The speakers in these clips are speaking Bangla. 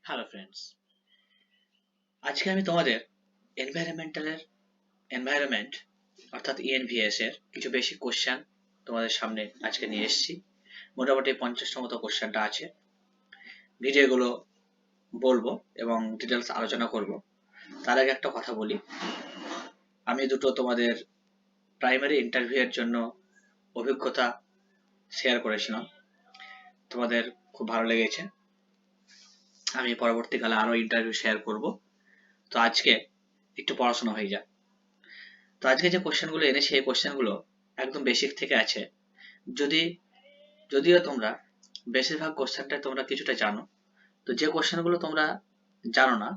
হ্যালো ফ্রেন্ডস, আজকে আমি তোমাদের এনভায়রনমেন্ট অর্থাৎ ইএনভিএস এর কিছু বেসিক কোশ্চেন তোমাদের সামনে আজকে নিয়ে এসেছি। মোটামুটি 50টা মতো কোশ্চেনটা আছে। ভিডিওগুলো বলবো এবং ডিটেলস আলোচনা করব। তার আগে একটা কথা বলি, আমি দুটো তোমাদের প্রাইমারি ইন্টারভিউ এর জন্য অভিজ্ঞতা শেয়ার করেছিলাম, তোমাদের খুব ভালো লেগেছে। আমি পরবর্তীকালে আরো ইন্টারভিউ শেয়ার করব। তো আজকে একটু পড়াশোনা হয়ে যাক। তো আজকে যে কোশ্চেনগুলো এনেছি এই কোশ্চেনগুলো একদম বেসিক থেকে আছে। যদিও তোমরা বেশিরভাগ কোশ্চেনটা তোমরা কিছুটা জানো, তো যে কোশ্চেনগুলো তোমরা জানো না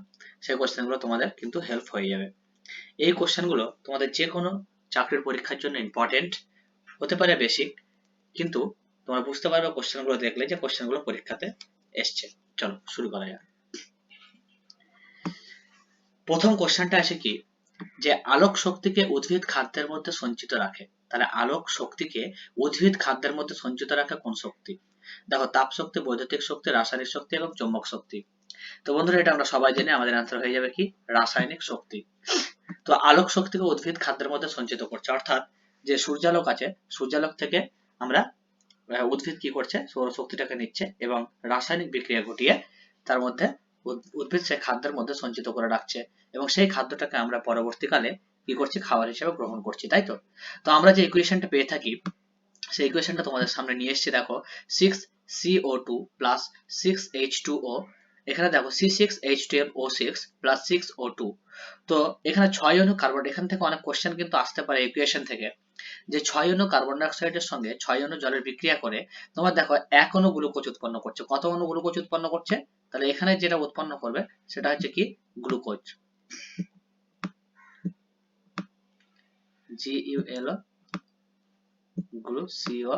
সেই কোশ্চেনগুলো তোমাদের কিন্তু হেল্প হয়ে যাবে। এই কোশ্চেনগুলো তোমাদের যে কোনো চাকরির পরীক্ষার জন্য ইম্পর্টেন্ট হতে পারে বেসিক, কিন্তু তোমরা বুঝতে পারবে কোশ্চেনগুলো দেখলে যে কোশ্চেনগুলো পরীক্ষাতে এসছে। চলো শুরু করা যাক। প্রথম কোশ্চেনটা আছে কি, যে আলোক শক্তিকে উদ্ভিদ খাদ্যের মধ্যে সঞ্চিত রাখে। তাহলে আলোক শক্তিকে উদ্ভিদ খাদ্যের মধ্যে সঞ্চিত রাখে কোন শক্তি? দেখো, তাপ শক্তি, বৈদ্যুতিক শক্তি, রাসায়নিক শক্তি এবং চৌম্বক শক্তি। তো বন্ধুরা, এটা আমরা সবাই জানি, আমাদের অ্যান্সার হয়ে যাবে কি রাসায়নিক শক্তি। তো আলোক শক্তিকে উদ্ভিদ খাদ্যের মধ্যে সঞ্চিত করছে, অর্থাৎ যে সূর্যালোক আছে, সূর্যালোক থেকে আমরা উদ্ভিদ কি করছে, সৌর শক্তিটাকে নিচ্ছে এবং রাসায়নিক বিক্রিয়া ঘটিয়ে তার মধ্যে উদ্ভিদ সেই খাদ্যের মধ্যে সঞ্চিত করে রাখছে এবং সেই খাদ্যটাকে আমরা পরবর্তীকালে কি করছি, খাবার হিসেবে গ্রহণ করছি, তাই তো? তো আমরা যে ইকুয়েশনটা পেয়ে থাকি সেই ইকুয়েশনটা তোমাদের সামনে নিয়ে এসেছি। দেখো, 6CO2 প্লাস 6H2O, এখানে দেখো C6H12O6 প্লাস 6O2। তো এখানে 6 অনু কার্বন, এখান থেকে অনেক কোশ্চেন কিন্তু আসতে পারে ইকুয়েশন থেকে, যে 6 অনু কার্বন ডাইঅক্সাইডের সঙ্গে 6 অনু জলের বিক্রিয়া করে তোমার দেখো 1 অনু গ্লুকোজ উৎপন্ন করছে। কত অনু গ্লুকোজ উৎপন্ন করছে? তাহলে এখানে যেটা উৎপন্ন করবে সেটা হচ্ছে কি গ্লুকোজ, GUL GluCO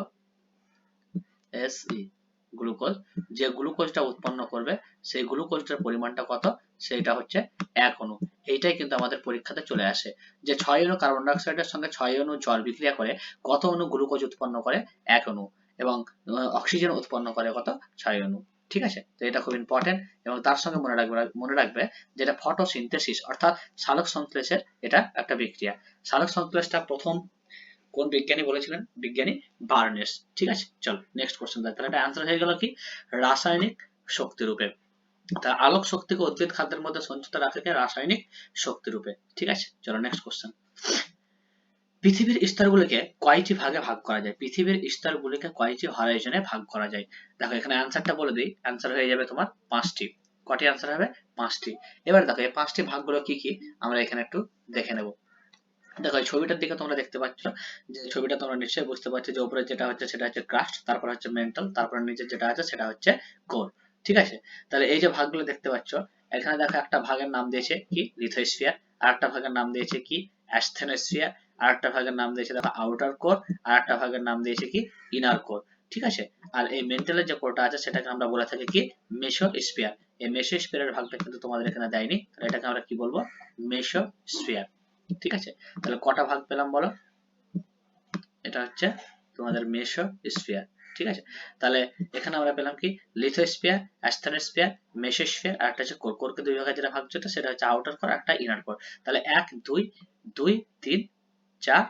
গ্লুকোজ। যে গ্লুকোজটা উৎপন্ন করবে সেই গ্লুকোজটার পরিমাণটা কত? সেইটা হচ্ছে 1 অণু। এইটাই কিন্তু আমাদের পরীক্ষাতে চলে আসে, যে 6 অণু কার্বন ডাইঅক্সাইডের সঙ্গে 6 অণু জল বিক্রিয়া করে কত অণু গ্লুকোজ উৎপন্ন করে? 1 অণু। এবং অক্সিজেন উৎপন্ন করে কত? 6 অণু। ঠিক আছে, তো এটা খুব ইম্পর্টেন্ট। এবং তার সঙ্গে মনে রাখবে যেটা ফটোসিনথেসিস অর্থাৎ সালোক সংশ্লেষের এটা একটা বিক্রিয়া। সালোক সংশ্লেষটা প্রথম কোন বিজ্ঞানী বলেছিলেন? বিজ্ঞানী বার্নেস। ঠিক আছে, চলো নেক্সট কোশ্চেন। তাহলে এটা অ্যান্সার হয়ে গেল কি রাসায়নিক শক্তি রূপে। তা আলোক শক্তিকে উদ্ভিদ খাদ্যের মধ্যে সঞ্চিত রাখে রাসায়নিক শক্তি রূপে। ঠিক আছে, চলো নেক্সট কোশ্চেন। পৃথিবীর স্তরগুলিকে কয়টি ভাগে ভাগ করা যায়? পৃথিবীর স্তরগুলিকে কয়টি হরাইজনে ভাগ করা যায়? দেখো, এখানে অ্যান্সারটা বলে দিই, অ্যান্সার হয়ে যাবে তোমার 5টি। কটি অ্যান্সার হবে? 5টি। এবার দেখো এই 5টি ভাগগুলো কি কি আমরা এখানে একটু দেখে নেব। দেখো এই ছবিটার দিকে তোমরা দেখতে পাচ্ছ, যে ছবিটা তোমরা নিশ্চয়ই বুঝতে পারছো যে উপরে যেটা হচ্ছে সেটা হচ্ছে ক্রাস্ট, তারপর হচ্ছে মেন্টাল, তারপর নিচে যেটা আছে সেটা হচ্ছে কোর। ঠিক আছে, তাহলে এই যে ভাগগুলো দেখতে পাচ্ছ, এখানে দেখো একটা ভাগের নাম দিয়েছে কি লিথোস্ফিয়ার, আর একটা ভাগের নাম দিয়েছে কি অ্যাসথেনোস্ফিয়ার, আর একটা ভাগের নাম দিয়েছে দেখো আউটার কোর, আর একটা ভাগের নাম দিয়েছে কি ইনার কোর। ঠিক আছে, আর এই মেন্টালের যে কোরটা আছে সেটাকে আমরা বলে থাকি কি মেসোস্ফিয়ার। এই মেসোস্ফিয়ারের ভাগটা কিন্তু তোমাদের এখানে দেয়নি, তাহলে এটাকে আমরা কি বলবো? মেসোস্ফিয়ার। ঠিক আছে, তাহলে কটা ভাগ পেলাম বলো? এটা হচ্ছে তোমাদের মেসোস্ফিয়ার। ঠিক আছে, তাহলে এখানে আমরা পেলাম কি লিথোস্ফিয়ার, অ্যাসথেনোস্ফিয়ার, মেসোস্ফিয়ার, আর একটা হচ্ছে কোর। কোরকে দুই ভাগে যেটা ভাগ যেটা সেটা হচ্ছে আউটার কোর, একটা ইনার কোর। তাহলে 1 2 2 3 4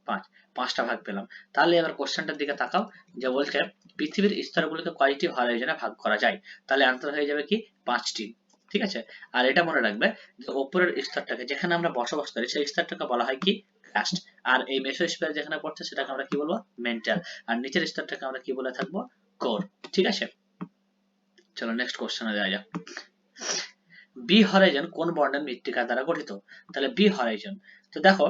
5, 5টা ভাগ পেলাম। তাহলে এবার কোশ্চেনটার দিকে তাকাও, যে বলছে পৃথিবীর স্তরগুলোকে কয়টি হরাইজনে ভাগ করা যায়? তাহলে অ্যান্সার হয়ে যাবে কি 5টি। ঠিক আছে, আর এটা মনে রাখবে যে উপরের স্তরটাকে যেখানে আমরা বসবাস করি সেই স্তরটাকে বলা হয় কি ক্রাস্ট, আর এই মেসোস্ফিয়ার যেখানে পড়ছে সেটাকে আমরা কি বলবো? মেন্টাল, আর নিচের স্তরটাকে আমরা কি বলে থাকবো? কোর। ঠিক আছে, চলো নেক্সট কোশ্চেনে যাওয়া যাক। বি হরাইজন কোন বর্ণের মৃত্তিকা দ্বারা গঠিত? তাহলে বি হরাইজন, তো দেখো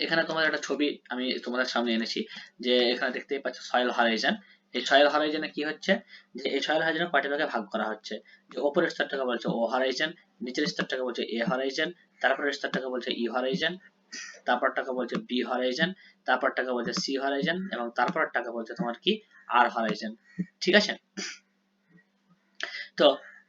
এখানে তোমাদের একটা ছবি আমি তোমাদের সামনে এনেছি, যে এখানে দেখতেই পাচ্ছ সয়েল হরাইজন। এই সয়েল হরাইজনে কি হচ্ছে, যে এই সয়েল হরাইজনে কয়টা ভাগে ভাগ করা হচ্ছে? যে উপরের স্তরটাকে বলছে ও হরাইজন, নিচের স্তরটাকে বলছে এ হরাইজন, তারপরের স্তরটাকে বলছে ই হরাইজন, তারপরটাকে বলছে বি হরাইজন, তারপরটাকে বলছে সি হরাইজন, এবং তারপরটাকে বলছে তোমার কি আর হরাইজন। ঠিক আছে, তো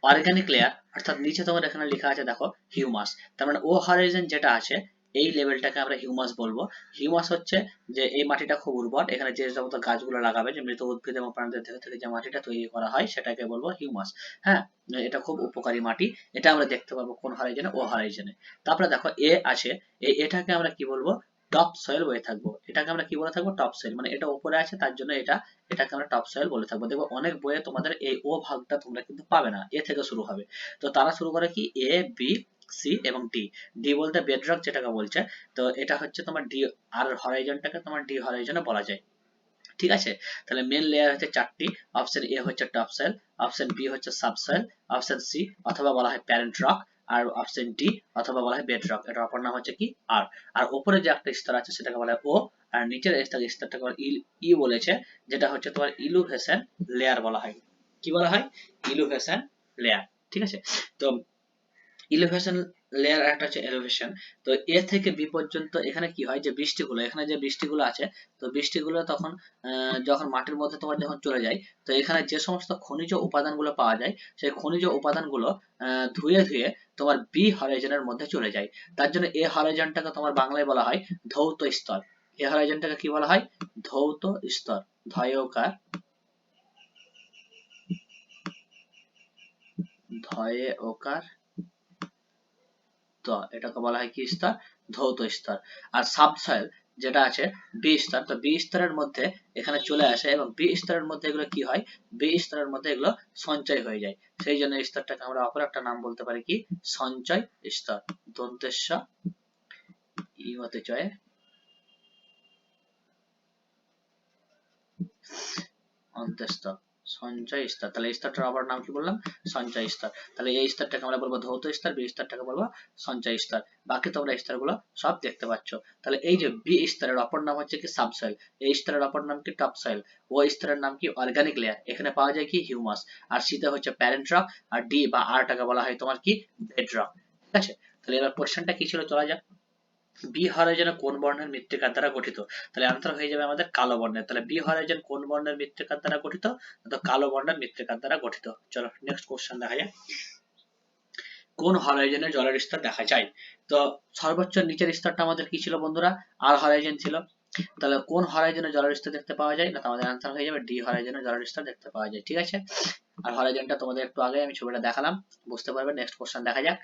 অর্গানিক লেয়ার অর্থাৎ নিচে তোমার এখানে লেখা আছে দেখো হিউমাস, তার মানে ও হরাইজন যেটা আছে এই লেভেলটাকে আমরা হিউমাস বলবো। হিউমাস হচ্ছে যে এই মাটিটা খুব উর্বর, এখানে যে সমস্ত গাছগুলো লাগাবে, যে মৃত উদ্ভিদ এবং প্রাণীদের দেহ থেকে যে মাটিটা তৈরি করা হয় সেটাকে বলবো হিউমাস। হ্যাঁ, এটা খুব উপকারী মাটি। এটা আমরা দেখতে পাবো কোন হরাইজনে, ও হরাইজনে। তারপরে দেখো এ আছে, এটাকে আমরা কি বলবো, টপ সয়েল বলে থাকবো। এটাকে আমরা কি বলে থাকবো, টপ সয়েল, মানে এটা উপরে আছে তার জন্য এটাকে আমরা টপ সয়েল বলে থাকবো। দেখবো অনেক বইয়ে তোমাদের এই ও ভাগটা তোমরা কিন্তু পাবে না, এ থেকে শুরু হবে। তো তারা শুরু করে কি এ বি সি এবং ডি। ডি বলতে বেডরক যেটাকে বলছে, তো এটা হচ্ছে তোমার ডি, আর হরাইজনটাকে তোমার ডি হরাইজনে বলা যায়। ঠিক আছে, তাহলে মেন লেয়ার হচ্ছে চারটি। অপশন এ হচ্ছে টপ সয়েল, অপশন বি হচ্ছে সাবসয়েল, অপশন সি অথবা বলা হয় প্যারেন্ট রক, আর অপশন ডি অথবা বলা হয় বেড রক। এটার অপর নাম হচ্ছে কি আর। আর উপরে যে একটা স্তর আছে সেটাকে বলা হয় ও, আর নিচের স্তরটাকে বলা ই বলেছে, যেটা হচ্ছে তোমার ইলুভেশন লেয়ার বলা হয়। কি বলা হয়, ইলুভেশন লেয়ার। ঠিক আছে, তো ইলিভেশন লেয়ার একটা হচ্ছে এলিভেশন। তো এ থেকে বি পর্যন্ত এখানে কি হয়, যে বৃষ্টিগুলো, এখানে যে বৃষ্টিগুলো আছে, তো বৃষ্টিগুলো তখন যখন মাটির মধ্যে তোমার যখন চলে যায়, তো এখানে যে সমস্ত খনিজ উপাদানগুলো পাওয়া যায়, সেই খনিজ উপাদানগুলো ধুয়ে ধুয়ে তোমার বি হরাইজনের মধ্যে চলে যায়। তার জন্য এ হরাইজনটাকে তোমার বাংলায় বলা হয় ধৌত স্তর। এ হরাইজনটাকে কি বলা হয়, ধৌত স্তর। ধয়কার, ধয়ে ওকার তো, এটাকে বলা হয় কি স্তর, ধৌত স্তর। আর সাবসয়েল যেটা আছে বি স্তর, তো বি স্তরের মধ্যে এখানে চলে আসে, এবং বি স্তরের মধ্যে এগুলো কি হয়, বি স্তরের মধ্যে এগুলো সঞ্চয় হয়ে যায়। সেই জন্য এই স্তরটাকে আমরা অপর একটা নাম বলতে পারি কি, সঞ্চয় স্তর। দন্তেশ্ব ই হতে চয়ে অন্ত্যেষ্ঠ, সঞ্চয় স্তর। তাহলে এই স্তরটার আবার নাম কি বললাম, সঞ্চয় স্তর। তাহলে এই স্তরটাকে আমরা বলবো ধৌত স্তর, বি স্তরটাকে বলবো সঞ্চয় স্তর। বাকি তোমরা স্তরগুলো সব দেখতে পাচ্ছ। তাহলে এই যে বি স্তরের অপর নাম হচ্ছে কি সাবসয়েল, এই স্তরের অপর নাম কি টপসয়েল, ও স্তরের নাম কি অর্গানিক লেয়ার, এখানে পাওয়া যায় কি হিউমাস, আর সিতে হচ্ছে প্যারেন্ট রক, আর ডি বা আরটাকে বলা হয় তোমার কি বেড রক। ঠিক আছে, তাহলে এবার কোশ্চেনটা কি ছিল, চলা যাক। বি হরাইজন কোন বর্ণের মৃত্তিকার দ্বারা গঠিত, তাহলে আনসার হয়ে যাবে আমাদের কালো বর্ণের। তাহলে বি হরাইজন কোন বর্ণের মৃত্তিকার দ্বারা গঠিত, তো কালো বর্ণের মৃত্তিকার দ্বারা গঠিত। চলো নেক্সট কোশ্চেন দেখা যাক। কোন হরাইজনে জলের স্তর দেখা যায়, তো সর্বোচ্চ নিচের স্তরটা আমাদের কি ছিল বন্ধুরা, আর হরাইজন ছিল। তাহলে কোন হরাইজনে জলের স্তর দেখতে পাওয়া যায়, না আমাদের আনসার হয়ে যাবে ডি হরাইজনে জলের স্তর দেখতে পাওয়া যায়। ঠিক আছে, আর হরাইজনটা তোমাদের একটু আগে আমি ছবিটা দেখালাম, বুঝতে পারবে। নেক্সট কোশ্চেন দেখা যাক।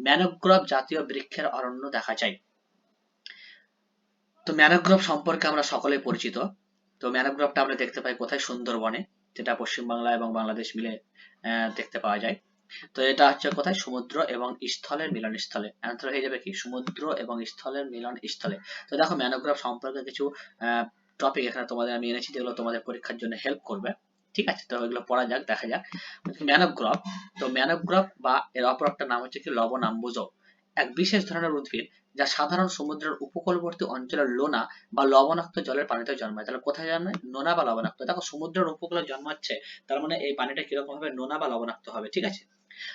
ম্যানোগ্রোভ জাতীয় বৃক্ষের অরণ্য দেখা যায়। তো ম্যানোগ্রোভ সম্পর্কে আমরা সকলেই পরিচিত। তো ম্যানোগ্রোভটা আমরা দেখতে পাই কোথায়, সুন্দরবনে, যেটা পশ্চিমবাংলা এবং বাংলাদেশ মিলে দেখতে পাওয়া যায়। তো এটা হচ্ছে কোথায়, সমুদ্র এবং স্থলের মিলনস্থলে। অ্যান্সার হয়ে যাবে কি সমুদ্র এবং স্থলের মিলন স্থলে। তো দেখো ম্যানোগ্রোভ সম্পর্কে কিছু টপিক এখানে তোমাদের আমি এনেছি, যেগুলো তোমাদের পরীক্ষার জন্য হেল্প করবে। ঠিক আছে, তো এগুলো পড়া যাক, দেখা যাক। ম্যানোগ্রোভ, তো ম্যানোগ্রোভ বা এর অপর একটা নাম হচ্ছে কি লবণাম্বুজ, এক বিশেষ ধরনের উদ্ভিদ যা সাধারণ সমুদ্রের উপকূলবর্তী অঞ্চলের লোনা বা লবণাক্ত জলের পানিতে জন্মায়। তাহলে কোথায় জন্মায়, নোনা বা লবণাক্ত। দেখো সমুদ্রের উপকূলে জন্মাচ্ছে, তার মানে এই পানিটা কিরকম হবে, নোনা বা লবণাক্ত হবে। ঠিক আছে,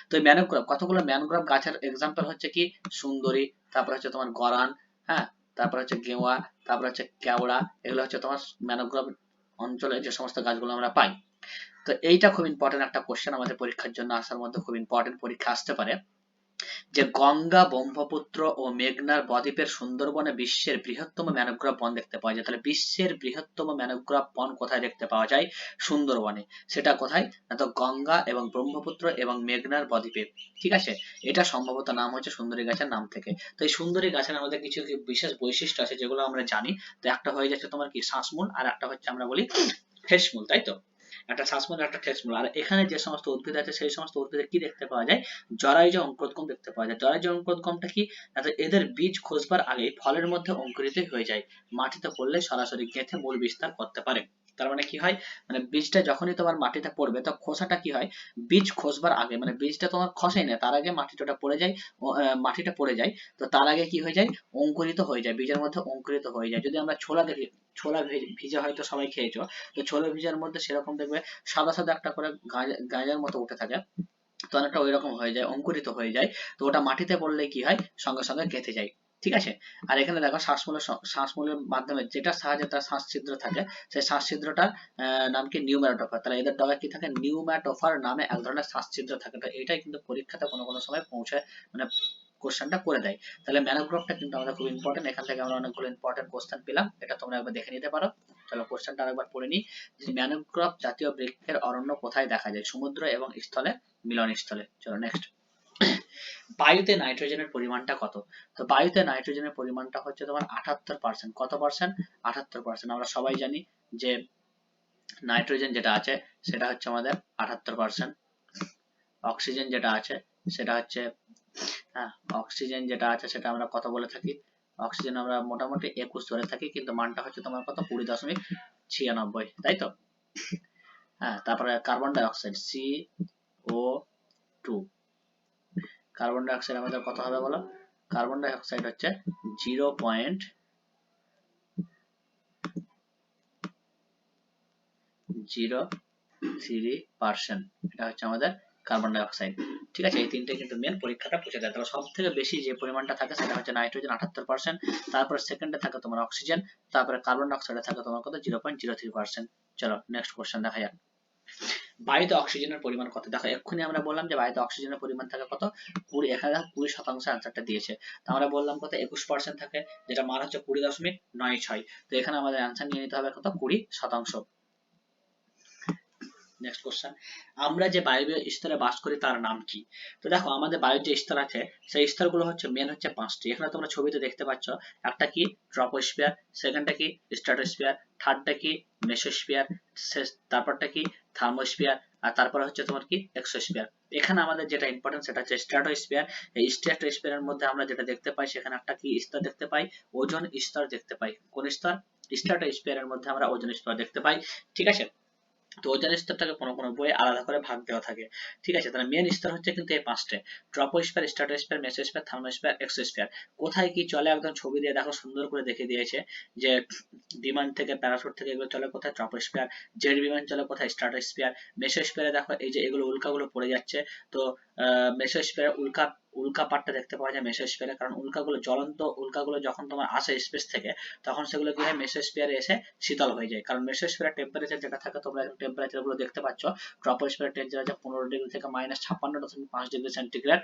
তো এই ম্যানোগ্রোভ, কতগুলো ম্যানগ্রোভ গাছের এক্সাম্পল হচ্ছে কি সুন্দরী, তারপর হচ্ছে তোমার গরান, হ্যাঁ, তারপর হচ্ছে গেওয়া, তারপর হচ্ছে কেওড়া। এগুলো হচ্ছে তোমার ম্যানোগ্রোভ অঞ্চলে যে সমস্ত গাছগুলো আমরা পাই। তো এইটা খুব ইম্পর্টেন্ট একটা কোশ্চেন, আমাদের পরীক্ষার জন্য আসার মধ্যে খুব ইম্পর্টেন্ট, পরীক্ষা আসতে পারে, যে গঙ্গা, ব্রহ্মপুত্র ও মেঘনার বদ্বীপের সুন্দরবনে বিশ্বের বৃহত্তম ম্যানোগ্রোভ বন দেখতে পাওয়া যায়। তাহলে বিশ্বের বৃহত্তম ম্যানোগ্রোভ বন কোথায় দেখতে পাওয়া যায়, সুন্দরবনে। সেটা কোথায়, না তো গঙ্গা এবং ব্রহ্মপুত্র এবং মেঘনার বদ্বীপে। ঠিক আছে, এটা সম্ভবত নাম হচ্ছে সুন্দরী গাছের নাম থেকে। তো এই সুন্দরী গাছের আমাদের কিছু বিশেষ বৈশিষ্ট্য আছে যেগুলো আমরা জানি। তো একটা হয়ে যাচ্ছে তোমার কি শ্বাসমূল, আর একটা হচ্ছে আমরা বলি ঠেসমূল, তাই তো। একটা শ্বাসমূল, একটা ঠেসমূল। আর এখানে যে সমস্ত উদ্ভিদ আছে সেই সমস্ত উদ্ভিদে কি দেখতে পাওয়া যায়, জরায়ুজ অঙ্কুরোদ্গম দেখতে পাওয়া যায়। জরায়ুজ অঙ্কুরোদ্গমটা কি, এদের বীজ খোঁজবার আগে ফলের মধ্যে অঙ্কুরিত হয়ে যায়, মাটিতে পড়লে সরাসরি গেঁথে মূল বিস্তার করতে পারে। তার মানে কি হয়, মানে বীজটা যখনই তোমার মাটিতে পড়বে, তো খোসাটা কি হয়, বীজ খসবার আগে, মানে বীজটা তোমার খসেই না, তার আগে মাটিটা পড়ে যায়, মাটিটা পড়ে যায়, তো তার আগে কি হয়ে যায়, অঙ্কুরিত হয়ে যায়, বীজের মধ্যে অঙ্কুরিত হয়ে যায়। যদি আমরা ছোলা দেখি, ছোলা ভিজে হয়তো সবাই খেয়েছো, তো ছোলা ভিজার মধ্যে সেরকম দেখবে সাদা সাদা একটা করে গাঁজার মতো উঠে থাকে, তো অনেকটা ওই রকম হয়ে যায়, অঙ্কুরিত হয়ে যায়। তো ওটা মাটিতে পড়লে কি হয়, সঙ্গে সঙ্গে গেঁথে যায়। ঠিক আছে, আর এখানে দেখো শ্বাসমূলের মাধ্যমে যেটা সাহায্যে তার শ্বাস ছিদ্র থাকে, সেই শ্বাস ছিদ্রটার নাম কি নিউম্যাটোফার। তাহলে এদের ডগায় কি থাকে, নিউম্যাটোফার নামে এক ধরনের শ্বাস ছিদ্র থাকে। তো এটাই কিন্তু পরীক্ষাতে কোনো কোনো সময় পৌঁছে, মানে কোশ্চেনটা করে দেয়। তাহলে ম্যানোগ্রাফটা কিন্তু আমাদের খুব ইম্পর্টেন্ট, এখান থেকে আমরা অনেকগুলো ইম্পর্টেন্ট কোশ্চেন পেলাম, এটা তোমরা একবার দেখে নিতে পারো। চলো কোশ্চেনটা আরেকবার পড়ে নিই। ম্যানোগ্রাফ জাতীয় বৃক্ষের অরণ্য কোথায় দেখা যায়? সমুদ্র এবং স্থলে মিলনস্থলে। চলো নেক্সট। বায়ুতে নাইট্রোজেনের পরিমাণটা কত? তো বায়ুতে নাইট্রোজেনের পরিমাণটা হচ্ছে তোমার 78%। কত পার্সেন্ট? 78%। আমরা সবাই জানি যে নাইট্রোজেন যেটা আছে সেটা হচ্ছে আমাদের 78%। অক্সিজেন যেটা আছে সেটা হচ্ছে, হ্যাঁ অক্সিজেন যেটা আছে সেটা আমরা কত বলে থাকি? অক্সিজেন আমরা মোটামুটি 21 ধরে থাকি, কিন্তু মানটা হচ্ছে তোমার কত? 20.96, তাই তো? হ্যাঁ, তারপরে carbon die oxide CO2, carbon die oxide আমাদের কত হবে বলো? কার্বন ডাই অক্সাইড হচ্ছে 0.03%, এটা হচ্ছে আমাদের কার্বন ডাই অক্সাইড। ঠিক আছে, এই তিনটে কিন্তু মেন পরীক্ষাটা পুছে দেয়। তাহলে সব থেকে বেশি যে পরিমাণটা থাকে সেটা হচ্ছে নাইট্রোজেন 78%, তারপর সেকেন্ডে থাকে তোমার অক্সিজেন, তারপরে কার্বন ডাই অক্সাইডে থাকে তোমার কত? 0.03%। চলো নেক্সট কোশ্চেন দেখা যাক। বায়ুতে অক্সিজেনের পরিমাণ কত? দেখো এক্ষুনি আমরা বললাম যে বায়ুতে অক্সিজেনের পরিমাণ থাকে কত? 20। এখানে 20% আনসারটা দিয়েছে, তো আমরা বললাম কত? 21% থাকে, যেটা মান হচ্ছে 20.96। তো এখানে আমাদের আনসার নিয়ে নিতে হবে কত? 20%। নেক্সট কোশ্চেন, আমরা যে বায়বীয় স্তরে বাস করি তার নাম কি? তো দেখো আমাদের বায়ুর যে স্তর আছে সেই স্তরগুলো হচ্ছে মেন হচ্ছে 5টি। এখানে তোমরা ছবিতে দেখতে পাচ্ছ, একটা কি ট্রপোস্ফিয়ার, সেকেন্ডটা কি স্ট্র্যাটোস্ফিয়ার, থার্ডটা কি মেসোস্ফিয়ার, তারপরটা কি থার্মোস্ফিয়ার, আর তারপরে হচ্ছে তোমার কি এক্সোস্ফিয়ার। এখানে আমাদের যেটা ইম্পর্টেন্ট সেটা হচ্ছে স্ট্র্যাটোস্ফিয়ার। এই স্ট্র্যাটোস্ফিয়ারের মধ্যে আমরা যেটা দেখতে পাই সেখানে একটা কি স্তর দেখতে পাই? ওজোন স্তর দেখতে পাই। কোন স্তর? স্ট্র্যাটোস্ফিয়ারের মধ্যে আমরা ওজোন স্তর দেখতে পাই। ঠিক আছে, তো ওজোন স্তরটাকে কোনো কোনো বইয়ে আলাদা করে ভাগ দেওয়া থাকে। ঠিক আছে, তাহলে মেন স্তর হচ্ছে কিন্তু এই 5টে: troposphere, stratosphere, mesosphere, thermosphere, exosphere. কোথায় কি চলে একদম ছবি দিয়ে দেখো সুন্দর করে দেখে দিয়েছে, যে বিমান থেকে, প্যারাশুট থেকে এগুলো চলে কোথায়? ট্রপোস্ফিয়ার। জেট বিমান চলে কোথায়? স্ট্র্যাটোস্ফিয়ার। মেসোস্ফিয়ারে দেখো এই যে এগুলো উল্কাগুলো পড়ে যাচ্ছে, তো মেসোস্ফিয়ারে উল্কা পাটটা দেখতে পাওয়া যায় মেসোস্ফিয়ারে, কারণ উল্কাগুলো, জ্বলন্ত উল্কাগুলো যখন তোমার আসে স্পেস থেকে, তখন সেগুলো কি হয়? মেসোস্ফিয়ারে এসে শীতল হয়ে যায়। কারণ মেসোস্ফিয়ারের টেম্পারেচার যেটা থাকে, তোমরা টেম্পারেচার গুলো দেখতে পাচ্ছ, ট্রপোস্ফিয়ারের টেম্পারেচার 15 ডিগ্রি থেকে -56.5 ডিগ্রি সেন্টিগ্রেড।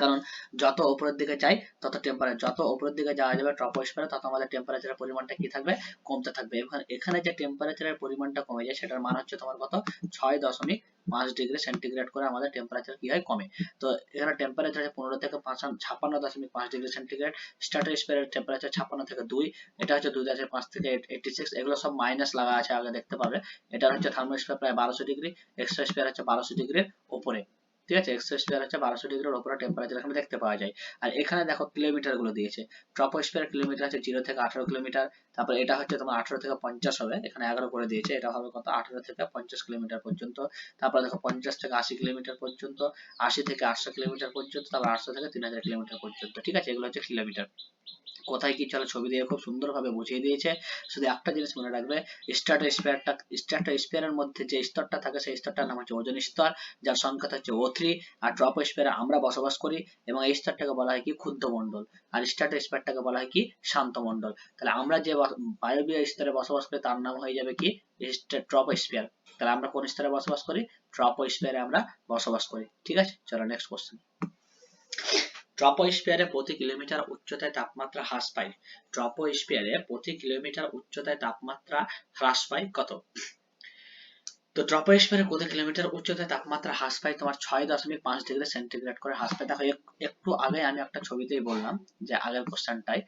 কারণ যত উপরের দিকে যাই তত টেম্পারেচার, যত উপরের দিকে যাওয়া যাবে ট্রপোস্ফিয়ারে, তত আমাদের টেম্পারেচারের পরিমাণটা কি থাকবে? কমতে থাকবে। এখানে যে টেম্পারেচারের পরিমাণটা কমে যায় সেটার মান হচ্ছে তোমার কত? 6.5 ডিগ্রি সেন্টিগ্রেড করে আমাদের টেম্পারেচার কি হয়? কমে। তো এখানে টেম্পারেচার 15 থেকে 56.5 ডিগ্রি সেন্টিগ্রেড। স্ট্র্যাটোস্ফিয়ারের টেম্পারেচার 56 থেকে 2, এটা হচ্ছে 2.5 থেকে 86। এগুলো সব মাইনাস লাগা আছে, আগে দেখতে পাবে। এটা হচ্ছে থার্মোস্ফিয়ার প্রায় 1200 ডিগ্রি, এক্সোস্ফিয়ার হচ্ছে 1200 ডিগ্রির উপরে। ঠিক আছে, এক্সোস্ফিয়ার হচ্ছে 1200 ডিগ্রির উপরে টেম্পারেচার এখানে দেখতে পাওয়া যায়। আর এখানে দেখো কিলোমিটার গুলো দিয়েছে। ট্রপোস্ফিয়ার কিলোমিটার আছে 0 থেকে 18 কিলোমিটার। তারপর এটা হচ্ছে তোমার 18 থেকে 50 হবে, এখানে 11 করে দিয়েছে, এটা হবে কত? 18 থেকে 50 কিলোমিটার পর্যন্ত। তারপর দেখো 50 থেকে 80 কিলোমিটার পর্যন্ত, 80 থেকে 800 কিলোমিটার পর্যন্ত, তারপর 800 থেকে 3000 কিলোমিটার পর্যন্ত। ঠিক আছে, এগুলো হচ্ছে কিলোমিটার। কোথায় কি চলে ছবি দিয়ে খুব সুন্দরভাবে বুঝিয়ে দিয়েছে। শুধু একটা জিনিস মনে রাখবে, স্ট্র্যাটোস্ফিয়ারের মধ্যে যে স্তরটা থাকে সেই স্তরটার নাম হচ্ছে ওজোন স্তর, যার সংকেত হচ্ছে O3। আর ট্রপোস্ফিয়ারে আমরা বসবাস করি এবং এই স্তরটাকে বলা হয় কি? ক্ষুদ্র মণ্ডল। আর স্ট্র্যাটোস্ফিয়ারটাকে বলা হয় কি? শান্ত মণ্ডল। তাহলে আমরা যে বায়বীয় স্তরে বসবাস করি তার নাম হয়ে যাবে কি? ট্রপোস্ফিয়ার। তাহলে আমরা কোন স্তরে বসবাস করি? ট্রপোস্ফিয়ারে আমরা বসবাস করি। ঠিক আছে, চলো নেক্সট কোশ্চেন। ট্রপোস্ফিয়ারে প্রতি কিলোমিটার উচ্চতায় তাপমাত্রা হ্রাস পায়। ট্রপোস্ফিয়ারে প্রতি কিলোমিটার উচ্চতায় তাপমাত্রা হ্রাস পায় কত? তো ট্রপোস্ফিয়ারে প্রতি কিলোমিটার উচ্চতায় তাপমাত্রা হ্রাস পায় তোমার 6.5 ডিগ্রি সেন্টিগ্রেড করে হ্রাস পায়। দেখো একটু আগে আমি একটা ছবিতেই বললাম, যে আগের কোশ্চেনটাই,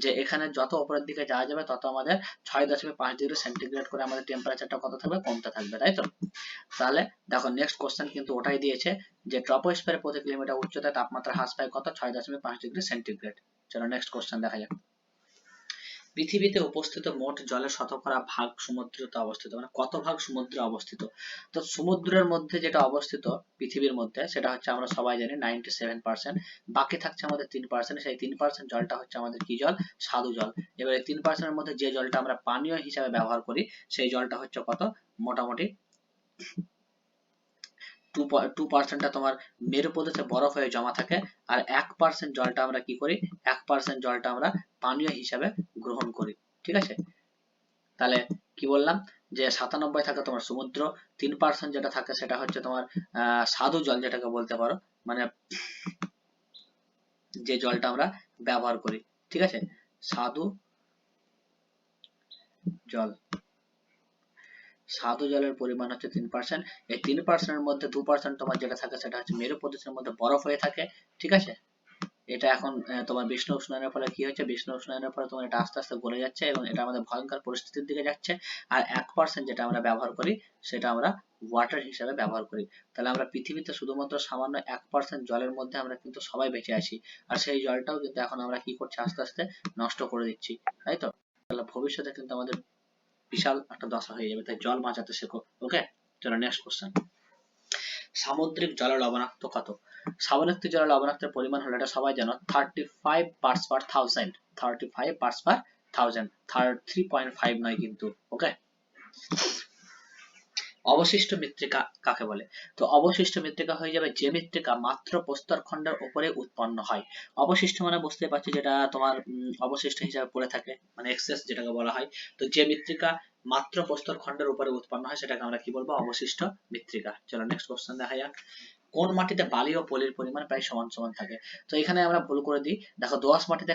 যে এখানে যত উপরের দিকে যাওয়া যাবে তত আমাদের 6.5 ডিগ্রি সেন্টিগ্রেড করে আমাদের টেম্পারেচারটা কত থাকবে? কমতে থাকবে, তাই তো? তাহলে দেখো নেক্সট কোশ্চেন কিন্তু ওটাই দিয়েছে, যে ট্রপোস্ফিয়ারে প্রতি কিলোমিটার উচ্চতায় তাপমাত্রা হ্রাস পায় কত? 6.5 ডিগ্রি সেন্টিগ্রেড। চলো নেক্সট কোশ্চেন দেখা যাক। পৃথিবীতে উপস্থিত মোট জলের শতকরা ভাগ সমুদ্রতে অবস্থিত, মানে কত ভাগ সমুদ্রে অবস্থিত? তো সমুদ্রের মধ্যে যেটা অবস্থিত পৃথিবীর মধ্যে সেটা হচ্ছে আমরা সবাই জানি 97%। বাকি থাকছে আমাদের 3%, সেই 3% জলটা হচ্ছে আমাদের কি জল? স্বাদু জল। এবারে 3% এর মধ্যে যে জলটা আমরা পানীয় হিসাবে ব্যবহার করি সেই জলটা হচ্ছে কত? মোটামুটি 2% তোমার মেরু প্রদেশে বরফ হয়ে জমা থাকে। আর 1% জলটা আমরা কি করি? 1% জলটা আমরা পানীয় হিসাবে গ্রহণ করি। ঠিক আছে, তাহলে কি বললাম, যে 97 থাকে তোমার সমুদ্র, 3% যেটা থাকে সেটা হচ্ছে তোমার স্বাদু জল, যেটাকে বলতে পারো, মানে যে জলটা আমরা ব্যবহার করি, ঠিক আছে। স্বাদু জল, স্বাদু জলের পরিমাণ হচ্ছে 3%। এই 3%-এর মধ্যে 2% তোমার যেটা থাকে সেটা হচ্ছে মেরু প্রদেশের মধ্যে বরফ হয়ে থাকে, ঠিক আছে। এটা এখন তোমার বিশ্ব উষ্ণায়নের ফলে কি হচ্ছে, বিশ্ব উষ্ণায়নের ফলে তোমার এটা আস্তে আস্তে গলে যাচ্ছে এবং এটা আমাদের ভয়ঙ্কর পরিস্থিতির দিকে যাচ্ছে। আর 1% যেটা আমরা ব্যবহার করি সেটা আমরা ওয়াটার হিসেবে ব্যবহার করি। তাহলে আমরা পৃথিবীতে শুধুমাত্র সামান্য 1% জলের মধ্যে আমরা কিন্তু সবাই বেঁচে আছি, আর সেই জলটাও কিন্তু এখন আমরা কি করছি, আস্তে আস্তে নষ্ট করে দিচ্ছি, তাই তো। তাহলে ভবিষ্যতে কিন্তু আমাদের বিশাল একটা দশা হয়ে যাবে, তাই জল বাঁচাতে শেখো। ওকে, চলো নেক্সট কোশ্চেন। সামুদ্রিক জলের লবণাক্ত কত? সামুদ্রিক জলের লবণাক্তের পরিমাণ হলো, এটা সবাই জানো, 35 parts per thousand. 35 parts per thousand, 3.5 নয় কিন্তু। ওকে, অবশিষ্ট মৃত্তিকা কাকে বলে? তো অবশিষ্ট মৃত্তিকা হয়ে যাবে যে মৃত্তিকা মাত্র প্রস্তর খণ্ডের উপরে উৎপন্ন হয়। অবশিষ্ট মানে বুঝতে পারছি যেটা তোমার অবশিষ্ট হিসাবে পড়ে থাকে, মানে এক্সেস যেটাকে বলা হয়। তো যে মৃত্তিকা মাত্র প্রস্তর খণ্ডের উপরে উৎপন্ন হয় সেটাকে আমরা কি বলবো, অবশিষ্ট মৃত্তিকা। চলো নেক্সট কোশ্চেন দেখা যাক। কোন মাটিতে বালি ও পলির পরিমাণ প্রায় সমান সমান থাকে? তো এখানে আমরা ভুল করে দিই, দেখো দোআঁশ মাটিতে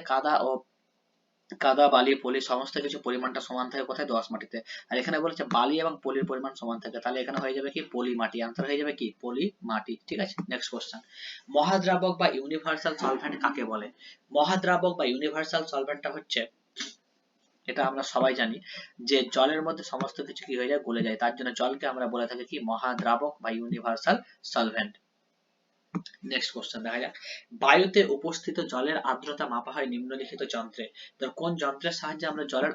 কাদা বালি পলি সমস্ত কিছু পরিমাণটা সমান থাকে কোথায়, দোআঁশ মাটিতে। আর এখানে বলেছে বালি এবং পলির পরিমাণ সমান থাকে, তাহলে এখানে হয়ে যাবে কি পলি মাটি, আনসার হয়ে যাবে কি পলি মাটি, ঠিক আছে। Next question. মহাদ্রাবক বা ইউনিভার্সাল সলভেন্ট কাকে বলে? মহাদ্রাবক বা ইউনিভার্সাল সলভেন্টটা হচ্ছে, এটা আমরা সবাই জানি যে জলের মধ্যে সমস্ত কিছু কি হয়ে যায়, গলে যায়, তার জন্য জলকে আমরা বলে থাকি কি মহাদ্রাবক বা ইউনিভার্সাল সলভেন্ট। নেক্সট কোশ্চেন দেখা যাক। বায়ুতে উপস্থিত জলের আর্দ্রতা মাপা হয় নিম্নলিখিত যন্ত্রে। তো কোন যন্ত্রের সাহায্যে আমরা জলের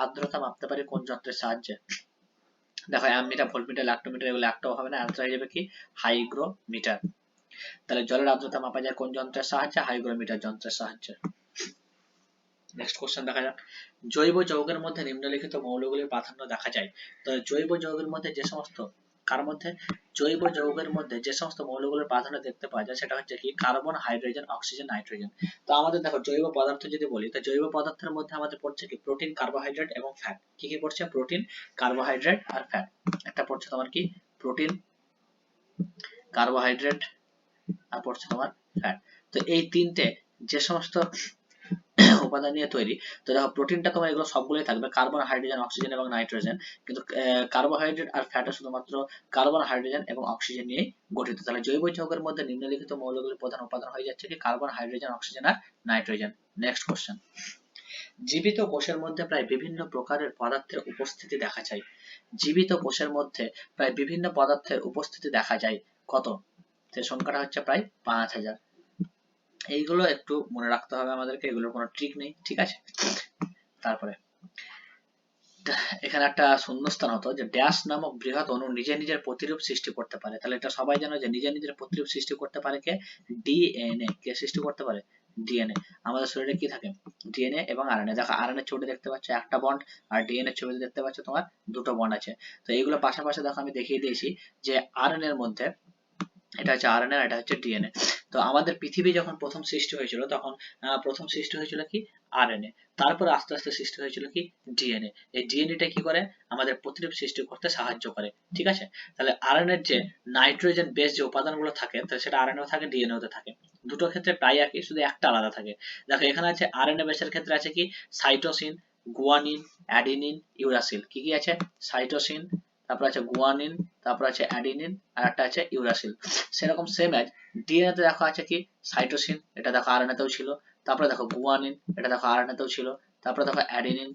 আর্দ্রতা মাপতে পারি, কোন যন্ত্রের সাহায্যে? দেখো অ্যামমিটার, ভোল্টমিটার, ল্যাক্টোমিটার, এগুলো একটাও হবে না, অ্যান্সার হয়ে যাবে কি হাইগ্রোমিটার। তাহলে জলের আর্দ্রতা মাপা যায় কোন যন্ত্রের সাহায্যে, হাইগ্রোমিটার যন্ত্রের সাহায্যে। নেক্সট কোশ্চেন দেখা যাক। জৈব যৌগের মধ্যে নিম্নলিখিত মৌলগুলির প্রাধান্য দেখা যায়। তো জৈব যৌগের মধ্যে যে সমস্ত, কার মধ্যে, জৈব যৌগের মধ্যে যে সমস্ত মৌলগুলির প্রাধান্য দেখতে পাওয়া যায় সেটা হচ্ছে কি কার্বন, হাইড্রোজেন, অক্সিজেন, নাইট্রোজেন। তো আমাদের দেখো জৈব পদার্থ যদি বলি, তো জৈব পদার্থের মধ্যে আমাদের পড়ছে কি প্রোটিন, কার্বোহাইড্রেট এবং ফ্যাট। কি কি পড়ছে, প্রোটিন, কার্বোহাইড্রেট আর ফ্যাট। একটা পড়ছে তোমার কি প্রোটিন, কার্বোহাইড্রেট আর পড়ছে তোমার ফ্যাট। তো এই তিনটে যে সমস্ত উপাদান নিয়ে তৈরি, তো দেখো প্রোটিনটা তোমার এগুলো সবগুলোই থাকবে, কার্বন, হাইড্রোজেন, অক্সিজেন এবং নাইট্রোজেন, কিন্তু কার্বোহাইড্রেট আর ফ্যাটে শুধুমাত্র কার্বন, হাইড্রোজেন এবং অক্সিজেন নিয়ে গঠিত। তাহলে জৈব যৌগের মধ্যে নিম্নলিখিত মৌলগুলির প্রধান উপাদান হয়ে যাচ্ছে কি কার্বন, হাইড্রোজেন, অক্সিজেন আর নাইট্রোজেন। Next question. জীবিত কোষের মধ্যে প্রায় বিভিন্ন প্রকারের পদার্থের উপস্থিতি দেখা যায়। জীবিত কোষের মধ্যে প্রায় বিভিন্ন পদার্থের উপস্থিতি দেখা যায় কত? সে সংখ্যাটা হচ্ছে প্রায় 5000। এইগুলো একটু মনে রাখতে হবে আমাদেরকে, এগুলোর কোনো ট্রিক নেই, ঠিক আছে। তারপরে এখানে একটা শূন্যস্থান হতো যে ড্যাশ নামক বৃহৎ অণু নিজে নিজের প্রতিরূপ সৃষ্টি করতে পারে। তাহলে এটা সবাই জানো যে নিজে নিজের প্রতিরূপ সৃষ্টি করতে পারে কে, ডিএনএ। কে সৃষ্টি করতে পারে, ডিএনএ। আমাদের শরীরে কি থাকে, ডিএনএ এবং আরএনএ। দেখো আরএনএ ছবিতে দেখতে পাচ্ছ একটা বন্ড, আর ডিএনএ ছবিতে দেখতে পাচ্ছ তোমার দুটো বন্ড আছে। তো এইগুলো পাশাপাশি দেখো আমি দেখিয়ে দিয়েছি যে আরএনএ এর মধ্যে, এটা হচ্ছে আরএনএ, এটা হচ্ছে ডিএনএ। তো আমাদের পৃথিবী যখন প্রথম সৃষ্টি হয়েছিল তখন প্রথম সৃষ্টি হয়েছিল কি আরএনএ, তারপরে আস্তে আস্তে সৃষ্টি হয়েছিল কি ডিএনএ। এই ডিএনএটা কি করে, আমাদের প্রতিরূপ সৃষ্টি করতে সাহায্য করে, ঠিক আছে। তাহলে আরএনএর যে নাইট্রোজেন বেস যে উপাদানগুলো থাকে, তাহলে সেটা আরএনএও থাকে, ডিএনএও থাকে। দুটো ক্ষেত্রে প্রায় একই, শুধু একটা আলাদা থাকে। দেখো এখানে আছে আরএনএ বেসের ক্ষেত্রে আছে কি সাইটোসিন, গুয়ানিন, অ্যাডিনিন, ইউরাসিল। কি কি আছে, সাইটোসিন, তারপর আছে গুয়ানিন, তারপর আছে অ্যাডিনিন, আর একটা আছে ইউরাসিল। সেরকম সেম অ্যাজ ডিএনএ তে দেখো আছে কি সাইটোসিন, এটা দেখো আরএনএ তেও ছিল। তারপরে দেখো গুয়ানিন, এটা দেখো আরএনএ তেও ছিল। তারপরে দেখো অ্যাডিনিন,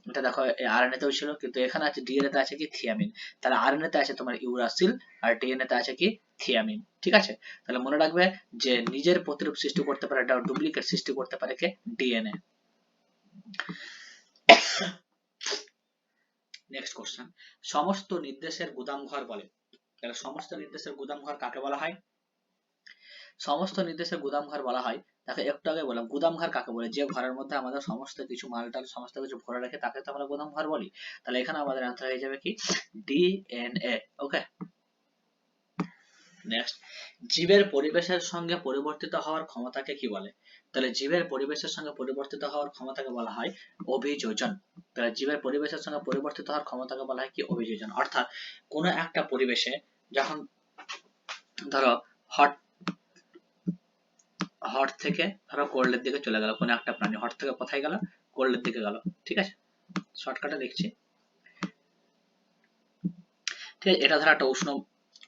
এটা দেখো আরএনএ তেও ছিল, কিন্তু এখানে আছে ডিএনএ তে আছে কি থিয়ামিন। তাহলে আরএনএ তে আছে তোমার ইউরাসিল, আর ডিএনএ তে আছে কি থিয়ামিন, ঠিক আছে। তাহলে মনে রাখবে যে নিজের প্রতিরূপ সৃষ্টি করতে পারে, এটা ডুপ্লিকেট সৃষ্টি করতে পারে কে, ডিএনএ। Next question. সমস্ত নির্দেশের গুদামঘর বলে। তাহলে সমস্ত নির্দেশের গুদামঘর কাকে বলা হয়? সমস্ত নির্দেশের গুদামঘর বলা হয়, তাকে একটু আগে বললাম গুদামঘর কাকে বলে, যে ঘরের মধ্যে আমাদের সমস্ত কিছু মালটাল সমস্ত কিছু ভরে রাখে তাকে তো আমরা গুদামঘর বলি। তাহলে এখানে আমাদের আনসার হয়ে যাবে কি ডিএনএ। ওকে, নেক্সট। জীবের পরিবেশের সঙ্গে পরিবর্তিত হওয়ার ক্ষমতাকে কি বলে? তাহলে জীবের পরিবেশের সঙ্গে পরিবর্তিত হওয়ার ক্ষমতাকে বলা হয় অভিযোজন। তাহলে জীবের পরিবেশের সঙ্গে পরিবর্তিত হওয়ার ক্ষমতাকে বলা হয় কি অভিযোজন। অর্থাৎ কোনো একটা পরিবেশে যখন ধরো হট হট থেকে ধরো কোল্ডের দিকে চলে গেল, কোনো একটা প্রাণী হট থেকে কোথায় গেল, কোল্ডের দিকে গেল, ঠিক আছে, শর্টকাটে লিখছি, ঠিক আছে। এটা ধরো একটা উষ্ণ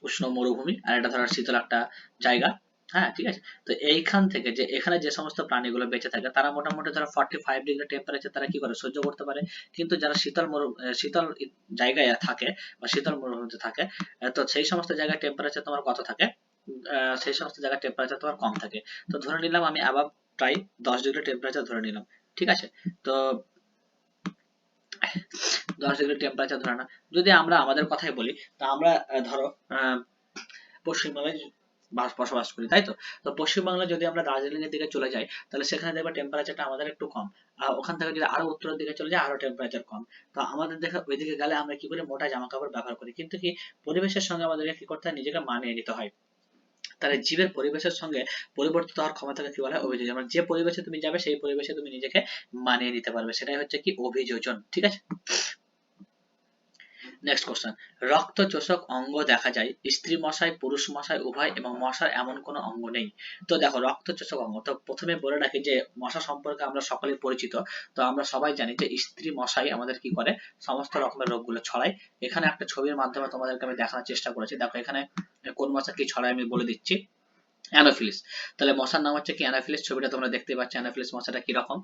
উষ্ণ মরুভূমি, আর এটা ধরো শীতল একটা জায়গা, হ্যাঁ ঠিক আছে। তো এইখান থেকে যে এখানে যে সমস্ত প্রাণীগুলো বেঁচে থাকে তারা মোটামুটি ধরো 45 ডিগ্রি টেম্পারেচার তারা কি করে সহ্য করতে পারে, কিন্তু যারা শীতল জায়গায় থাকে বা শীতল মরুভূমিতে থাকে, তো সেই সমস্ত জায়গায় টেম্পারেচার তোমার কত থাকে, সেই সমস্ত জায়গায় টেম্পারেচার তোমার কম থাকে। তো ধরে নিলাম আমি আবার প্রায় 10 ডিগ্রি টেম্পারেচার ধরে নিলাম, ঠিক আছে। তো 10 ডিগ্রি টেম্পারেচার ধরে না, যদি আমরা আমাদের কথাই বলি, তা আমরা ধরো পশ্চিমবাংলায় বসবাস করি, তাই তো। তো পশ্চিমবাংলায় যদি আমরা দার্জিলিং এর দিকে চলে যাই, তাহলে সেখানে দেখবে টেম্পারেচারটা আমাদের একটু কম, আর ওখান থেকে যদি আরো উত্তরের দিকে চলে যাই আরো টেম্পারেচার কম। তো আমাদের দেখে ওইদিকে গেলে আমরা কি করি, মোটা জামা কাপড় ব্যবহার করি, কিন্তু কি পরিবেশের সঙ্গে আমাদেরকে কি করতে হয়, নিজেকে মানিয়ে নিতে হয়। তাহলে জীবের পরিবেশের সঙ্গে পরিবর্তিত হওয়ার ক্ষমতাকে কি বলা হয়, অভিযোজন। মানে যে পরিবেশে তুমি যাবে সেই পরিবেশে তুমি নিজেকে মানিয়ে নিতে পারবে, সেটাই হচ্ছে কি অভিযোজন, ঠিক আছে। নেক্সট কোশ্চেন, রক্তচোষক অঙ্গ দেখা যায় স্ত্রী মশায়, পুরুষ মশায় উভয়, এবং মশার এমন কোনো অঙ্গ নেই। তো দেখো রক্তচোষক অঙ্গ, তো প্রথমে বলে রাখি যে মশা সম্পর্কে আমরা সকলেই পরিচিত। তো আমরা সবাই জানি যে স্ত্রী মশাই আমাদের কি করে, সমস্ত রকমের রোগগুলো ছড়ায়। এখানে একটা ছবির মাধ্যমে তোমাদেরকে আমি দেখানোর চেষ্টা করেছি, দেখো এখানে কোন মশা কি ছড়ায় আমি বলে দিচ্ছি। অ্যানোফিলিস। তাহলে মশার নাম হচ্ছে কি অ্যানোফিলিস, ছবিটা তোমরা দেখতে পাচ্ছ অ্যানোফিলিস মশাটা কিরকম।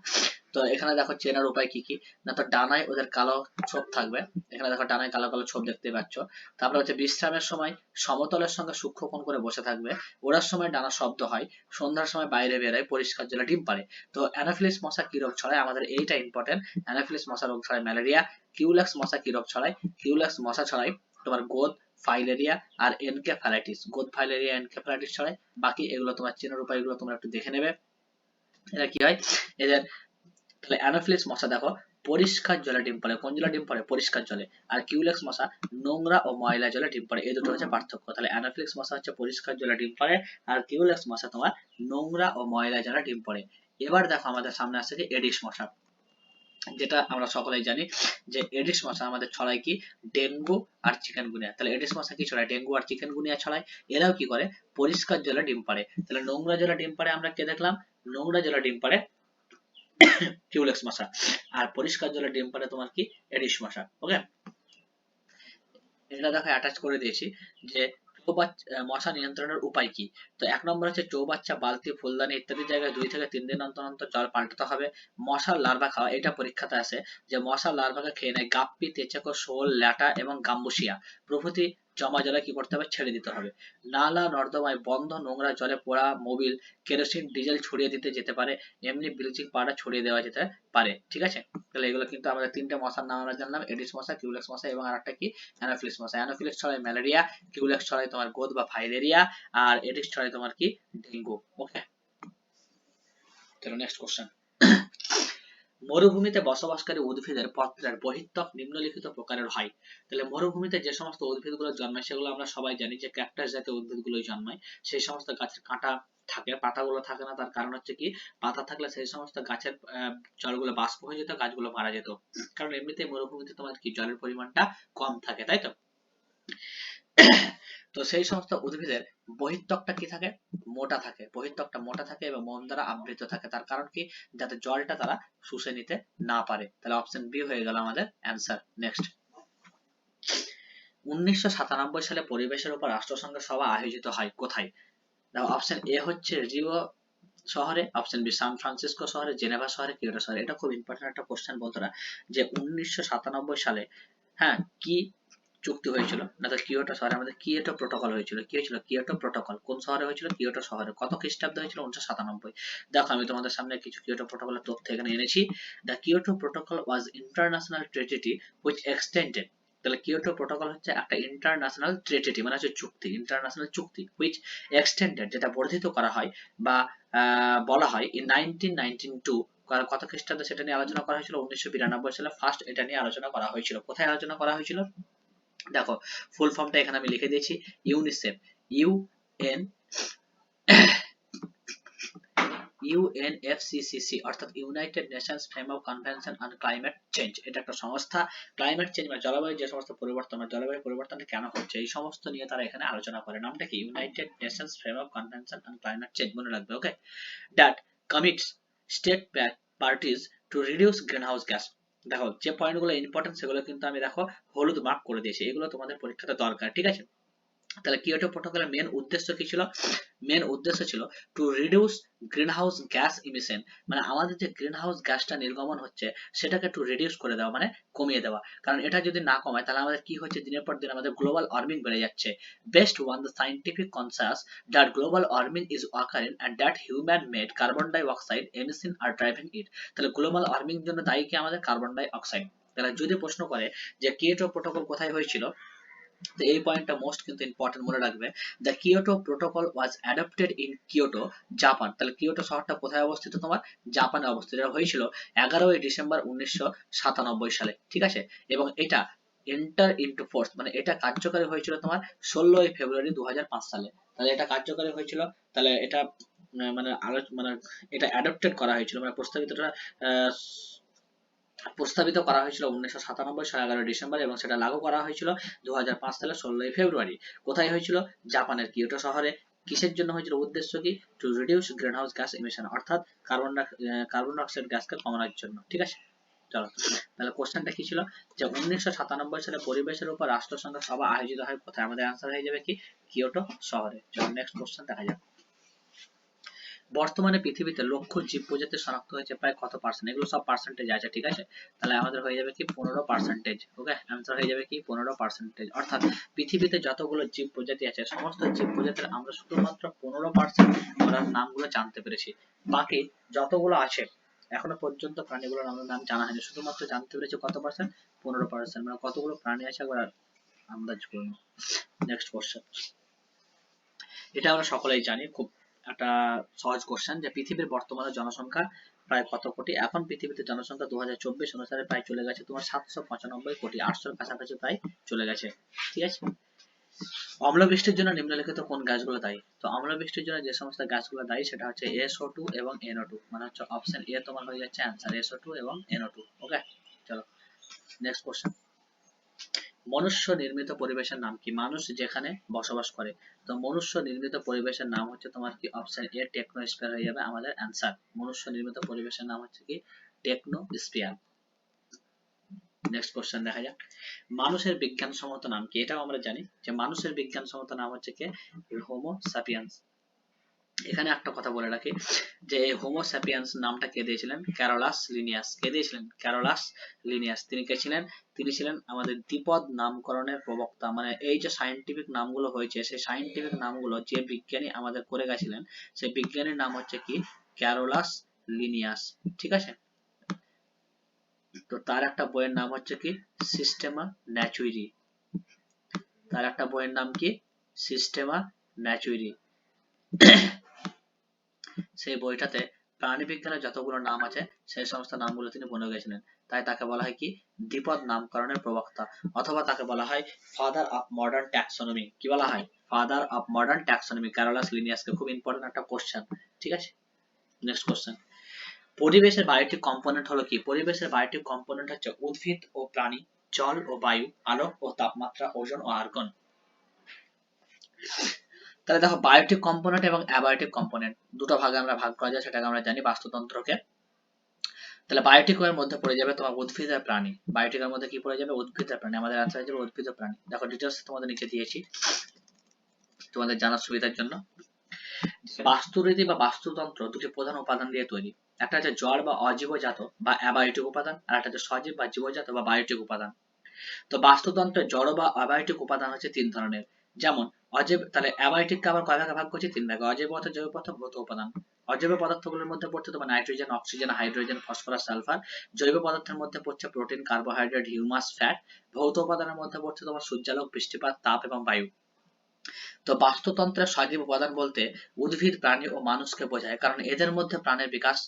তো এখানে দেখো চেনার উপায় কি কি, না তো ডানায় ওদের কালো ছোপ থাকবে, এখানে দেখো ডানায় কালো কালো ছোপ দেখতে পাচ্ছ। তারপরে হচ্ছে বিশ্রামের সময় সমতলের সঙ্গে সূক্ষ্মকোণ করে বসে থাকবে, ওড়ার সময় ডানা শব্দ হয়, সন্ধ্যার সময় বাইরে বেরোয়, পরিষ্কার জলে ডিম পারে। তো অ্যানোফিলিস মশা কি রোগ ছড়ায়, আমাদের এইটা ইম্পর্টেন্ট। অ্যানোফিলিস মশা রোগ ছড়ায় ম্যালেরিয়া। কিউলেক্স মশা কি রোগ ছড়ায়, কিউলেক্স মশা ছড়ায় তোমার গোদ, ফাইলেরিয়া আর এনকেফ্যালাইটিস, গোদ ফাইলেরিয়া এনকেফ্যালাইটিস ছড়ায়। বাকি এগুলো তোমার চেনার উপায়গুলো তোমরা একটু দেখে নেবে। এটা কি হয় এদের, তাহলে অ্যানোফিলিস মশা দেখো পরিষ্কার জলে ডিম পাড়ে, কোন জলে ডিম পাড়ে, পরিষ্কার জলে। আর কিউলেক্স মশা নোংরা ও ময়লা জলে ডিম পাড়ে, এই দুটো হচ্ছে পার্থক্য। তাহলে অ্যানোফিলিস মশা হচ্ছে পরিষ্কার জলে ডিম পাড়ে, আর কিউলেক্স মশা তোমার নোংরা ও ময়লা জলে ডিম পাড়ে। এবার দেখো আমাদের সামনে আসছে যে এডিস মশা, যেটা আমরা সকলেই জানি যে এডিস মশা আমাদের ছড়ায় কি, ডেঙ্গু আর চিকেনগুনিয়া। তাহলে এডিস মশা কি ছড়ায়, ডেঙ্গু আর চিকেনগুনিয়া ছড়ায়। এরাও কি করে, পরিষ্কার জলে ডিম পাড়ে। তাহলে নোংরা জলে ডিম পাড়ে আমরা কে দেখলাম, নোংরা জলে ডিম পাড়ে কিউলেক্স মশা, আর পরিষ্কার জলে ডিম পাড়ে তোমার কি, এডিস মশা। ওকে, এটা দেখো অ্যাটাচ করে দিয়েছি যে মশা নিয়ন্ত্রণের উপায় কি। তো 1 নম্বর হচ্ছে চৌবাচ্চা, বালতি, ফুলদানি ইত্যাদি জায়গায় 2 থেকে 3 দিন অন্তর অন্তর জল পাল্টাতে হবে। মশার লার্ভা খাওয়া, এটা পরীক্ষাতে আসে যে মশার লার্ভাকে খেয়ে নেয় গাপ্পি, তেঁচেকো, শোল, ল্যাটা এবং গাম্বুসিয়া প্রভৃতি জমা জলে কি করতে হবে, ছেড়ে দিতে হবে। নালা নর্দমায় বন্ধ নোংরা জলে পোড়া মোবিল, কেরোসিন, ডিজেল ছড়িয়ে দিতে যেতে পারে, এমনি ব্লিচিং পাউডার ছড়িয়ে দেওয়া যেতে পারে, ঠিক আছে। তাহলে এগুলো কিন্তু আমাদের 3টে মশার নাম আমরা জানলাম, এডিস মশা, কিউলেক্স মশা এবং আরেকটা কি, অ্যানোফিলিস মশা। অ্যানোফিলিস ছড়ায় ম্যালেরিয়া, কিউলেক্স ছড়ায় তোমার গোদ বা ফাইলেরিয়া, আর এডিস ছড়ায় তোমার কি, ডেঙ্গু। ওকে, চলো নেক্সট কোশ্চেন, মরুভূমিতে বসবাসকারী উদ্ভিদের পত্রের বহিঃত্বক নিম্নলিখিত প্রকারের হয়। তাহলে মরুভূমিতে যে সমস্ত উদ্ভিদগুলো জন্মায় সেগুলো আমরা সবাই জানি যে ক্যাকটাস জাতীয় উদ্ভিদগুলোই জন্মায়। সেই সমস্ত গাছের কাঁটা থাকে, পাতাগুলো থাকে না, তার কারণ হচ্ছে কি, পাতা থাকলে সেই সমস্ত গাছের জলগুলো বাষ্প হয়ে যেত, গাছগুলো মারা যেত। কারণ এমনিতেই মরুভূমিতে তোমার কি জলের পরিমাণটা কম থাকে, তাই তো। তো সেই সমস্ত উদ্ভিদের বহিঃত্বকটা কি থাকে, মোটা থাকে, বহিঃত্বকটা মোটা থাকে এবং মোম দ্বারা আবৃত থাকে। তার কারণ কি, যাতে জলটা তারা শুষে নিতে না পারে। তাহলে অপশন বি হয়ে গেল আমাদের অ্যান্সার। নেক্সট, 1997 সালে পরিবেশের উপর রাষ্ট্রসংঘের সভা আয়োজিত হয় কোথায়। দেখো অপশন এ হচ্ছে রিও শহরে, অপশন বি সান ফ্রান্সিসকো শহরে, জেনেভা শহরে, কিয়োটো শহরে। এটা খুব ইম্পর্টেন্ট একটা কোশ্চেন বন্ধুরা, যে 1997 সালে হ্যাঁ কি চুক্তি হয়েছিল, না তো কিয়োটো শহরে আমাদের কিয়োটো প্রোটোকল হয়েছিল। কি হয়েছিল, কিয়োটো প্রোটোকল। কোন শহরে হয়েছিল, কিয়োটো শহরে। কত খ্রিস্টাব্দে হয়েছিল, 1997। দেখো আমি তোমাদের সামনে কিছু কিয়োটো প্রোটোকলের তথ্য এখানে এনেছি। The Kyoto protocol was international treaty which extended, তাহলে কিয়োটো প্রোটোকল হচ্ছে একটা ইন্টারন্যাশনাল ট্রিটি মানে হচ্ছে চুক্তি, ইন্টারন্যাশনাল চুক্তি হুইচ এক্সটেন্ডেড যেটা বর্ধিত করা হয় বা বলা হয় ইন 1992, কত খ্রিস্টাব্দে সেটা নিয়ে আলোচনা করা হয়েছিল, 1992 সালে ফার্স্ট এটা নিয়ে আলোচনা করা হয়েছিল। কোথায় আলোচনা করা হয়েছিল, দেখো ফুল ফর্মটা এখানে আমি লিখে দিয়েছি, ইউনিসেফ, ইউএন ইউএনএফসিসিসি অর্থাৎ United Nations Framework Convention on Climate change, এটা একটা সংস্থা। ক্লাইমেট চেঞ্জ মানে জলবায়ু যে সমস্ত পরিবর্তন, জলবায়ু পরিবর্তনটা কেন হচ্ছে এই সমস্ত নিয়ে তারা এখানে আলোচনা করে। নামটা কি? United Nations Framework Convention on Climate Change, মনে রাখবে। Okay, that commits state parties to reduce greenhouse gas. দেখো যে পয়েন্টগুলো ইম্পর্টেন্ট সেগুলো কিন্তু আমি দেখো হলুদ মার্ক করে দিয়েছি, এগুলো তোমাদের পরীক্ষাতে দরকার, ঠিক আছে। তাহলে কিয়োটো প্রোটোকলের মেন উদ্দেশ্য কি ছিল? মেন উদ্দেশ্য ছিল two reduce greenhouse gas emission, মানে আমাদের যে গ্রিনহাউস গ্যাসটা নির্গমন হচ্ছে সেটাকে একটু রিডিউস করে দেওয়া, মানে কমিয়ে দেওয়া। কারণ এটা যদি না কমায় তাহলে আমাদের কি হচ্ছে, দিনের পর দিন আমাদের গ্লোবাল ওয়ার্মিং বেড়ে যাচ্ছে। Best one the scientific conscious that global warming is occurring and that human made carbon die oxide emission R driving ইট। তাহলে গ্লোবাল ওয়ার্মিং জন্য দায়ী কি? আমাদের কার্বন ডাই অক্সাইড। তাহলে যদি প্রশ্ন করে যে কিয়োটো প্রোটোকল কোথায় হয়েছিল, তো এই পয়েন্টটা মোস্ট কিন্তু ইম্পর্টেন্ট, মনে রাখবে। The Kyoto protocol was adopted in Kyoto, Japan. তাহলে কিয়োটো শহরটা কোথায় অবস্থিত? তোমার জাপানে অবস্থিত। এটা হয়েছিল 11ই ডিসেম্বর 1997 সালে, ঠিক আছে। এবং এটা এন্টার ইনটু ফোর্স, মানে এটা কার্যকরী হয়েছিল তোমার 16ই ফেব্রুয়ারি 2005 সালে। তাহলে এটা কার্যকরী হয়েছিল, তাহলে এটা মানে মানে এটা অ্যাডপ্টেড করা হয়েছিল, মানে প্রস্তাবিত করা হয়েছিল 1997 সালে 11 ডিসেম্বর এবং সেটা লাগু করা হয়েছিল 2005 সালে 16ই ফেব্রুয়ারি। কোথায় হয়েছিল? জাপানের কিয়োটো শহরে। কিসের জন্য হয়েছিল? উদ্দেশ্য কি? Two reduce greenhouse gas emission, অর্থাৎ কার্বন ডাইঅক্সাইড গ্যাসকে কমানোর জন্য, ঠিক আছে। চলো, তাহলে কোশ্চেনটা কি ছিল? যে 1997 সালে পরিবেশের উপর রাষ্ট্রসংঘের সভা আয়োজিত হয় কোথায়? আমাদের অ্যান্সার হয়ে যাবে কি? কিয়োটো শহরে। চলো নেক্সট কোশ্চেন দেখা যাক। বর্তমানে পৃথিবীতে লক্ষ্য জীব প্রজাতি শনাক্ত হয়েছে প্রায় কত পার্সেন্ট? এগুলো সব পার্সেন্টেজ আছে, ঠিক আছে। তাহলে আমাদের হয়ে যাবে কি 15%। ওকে, অ্যান্সার হয়ে যাবে কি 15%। অর্থাৎ পৃথিবীতে যতগুলো জীব প্রজাতি আছে সমস্ত জীব প্রজাতির আমরা শুধুমাত্র 15% ওনার নামগুলো জানতে পেরেছি। বাকি যতগুলো আছে এখনো পর্যন্ত প্রাণীগুলোর আমাদের নাম জানা হয়নি, শুধুমাত্র জানতে পেরেছি কত পার্সেন্ট? 15%। মানে কতগুলো প্রাণী আছে একবার আন্দাজ করুন। নেক্সট কোশ্চেন, এটা আমরা সকলেই জানি, খুব একটা সহজ কোশ্চেন, যে পৃথিবীর বর্তমানে জনসংখ্যা প্রায় কত কোটি? এখন পৃথিবীতে জনসংখ্যা 2024 অনুসারে প্রায় চলে গেছে তোমার 795 কোটি, 800 কাছাকাছি প্রায় চলে গেছে, ঠিক আছে। অম্লবৃষ্টির জন্য নিম্নলিখিত কোন গ্যাসগুলো দায়ী? তো অম্লবৃষ্টির জন্য যে সমস্ত গ্যাসগুলো দায়ী সেটা হচ্ছে SO2 এবং NO2, মানে হচ্ছে অপশন এ তোমার হয়ে যাচ্ছে অ্যান্সার, SO2 এবং NO2। ওকে, চলো নেক্সট কোশ্চেন। মনুষ্য নির্মিত পরিবেশের নাম কি? মানুষ যেখানে বসবাস করে, তো মনুষ্য নির্মিত পরিবেশের নাম হচ্ছে তোমার কি? অপশন এ টেকনোস্ফিয়ার হয়ে যাবে আমাদের অ্যান্সার। মনুষ্য নির্মিত পরিবেশের নাম হচ্ছে কি? টেকনোস্ফিয়ার। নেক্সট কোশ্চেন দেখা যাক। মানুষের বিজ্ঞানসম্মত নাম কি? এটাও আমরা জানি যে মানুষের বিজ্ঞানসম্মত নাম হচ্ছে কি? Homo sapiens. এখানে একটা কথা বলে রাখি যে হোমো স্যাপিয়েন্স নামটা কে দিয়েছিলেন? Carolus Linnaeus. কে দিয়েছিলেন? Carolus Linnaeus. তিনি কে ছিলেন? তিনি ছিলেন আমাদের দ্বিপদ নামকরণের প্রবক্তা। মানে এই যে সায়েন্টিফিক নামগুলো হয়েছে সেই সায়েন্টিফিক নামগুলো যে বিজ্ঞানী আমাদের করে গেছিলেন সেই বিজ্ঞানীর নাম হচ্ছে কি? ক্যারোলাস লিনিয়াস, ঠিক আছে। তো তার একটা বইয়ের নাম হচ্ছে কি? সিস্টেমা ন্যাচুইরি। তার একটা বইয়ের নাম কি? সিস্টেমা ন্যাচুইরি। সেই বইটাতে প্রাণীবিজ্ঞানের যতগুলো নাম আছে সেই সমস্ত নামগুলো তিনি বলে গেছিলেন, তাই তাকে বলা হয় কি? দ্বিপদ নামকরণের প্রবক্তা, অথবা তাকে বলা হয় ফাদার অফ মডার্ন ট্যাক্সোনমি। কি বলা হয়? Father of modern taxonomy, Carolus লিনিয়াসকে। খুব ইম্পর্টেন্ট একটা কোশ্চেন, ঠিক আছে। Next question. পরিবেশের বায়োটিক কম্পোনেন্ট হলো কি? পরিবেশের বায়োটিক কম্পোনেন্ট হচ্ছে উদ্ভিদ ও প্রাণী, জল ও বায়ু, আলো ও তাপমাত্রা, ওজোন ও আর্গন। তাহলে দেখো বায়োটিক কম্পোনেন্ট এবং অ্যাবায়োটিক কম্পোনেন্ট দুটো ভাগে আমরা ভাগ করা যায়, সেটাকে আমরা জানি বাস্তুতন্ত্রকে। তাহলে বায়োটিক এর মধ্যে পড়ে যাবে তোমার উদ্ভিদ আর প্রাণী। বায়োটিক এর মধ্যে কি পড়ে যাবে? উদ্ভিদ আর প্রাণী। আমাদের আনসার হয়ে যাবে উদ্ভিদ ও প্রাণী। দেখো ডিটেইলস তোমাদের নিচে দিয়েছি তোমাদের জানার সুবিধার জন্য। বাস্তুরীতি বা বাস্তুতন্ত্র দুটি প্রধান উপাদান দিয়ে তৈরি। একটা হচ্ছে জড় বা অজীবজাত বা অ্যাবায়োটিক উপাদান, আর একটা হচ্ছে সজীব বা জীবজাত বা বায়োটিক উপাদান। তো বাস্তুতন্ত্রের জড় বা অ্যাবায়োটিক উপাদান হচ্ছে তিন ধরনের। যেমন অজৈব, তাহলে অ্যাবায়োটিককে আবার কয় ভাগে ভাগ করছি? তিন ভাগে। অজৈব পদার্থ, জৈব পদার্থ, ভৌত উপাদান। অজৈব পদার্থগুলোর মধ্যে পড়ছে তোমার nitrogen, oxygen, hydrogen, phosphorus, sulphur. জৈব পদার্থের মধ্যে পড়ছে প্রোটিন, কার্বোহাইড্রেট, হিউমাস, ফ্যাট। ভৌত উপাদানের মধ্যে পড়ছে তোমার সূর্যালোক, বৃষ্টিপাত, তাপ এবং বায়ু। তো বাস্তুতন্ত্রের সজীব উপাদান বলতে উদ্ভিদ, প্রাণী ও মানুষকে বোঝায়, কারণ এদের মধ্যে প্রাণের বিকাশ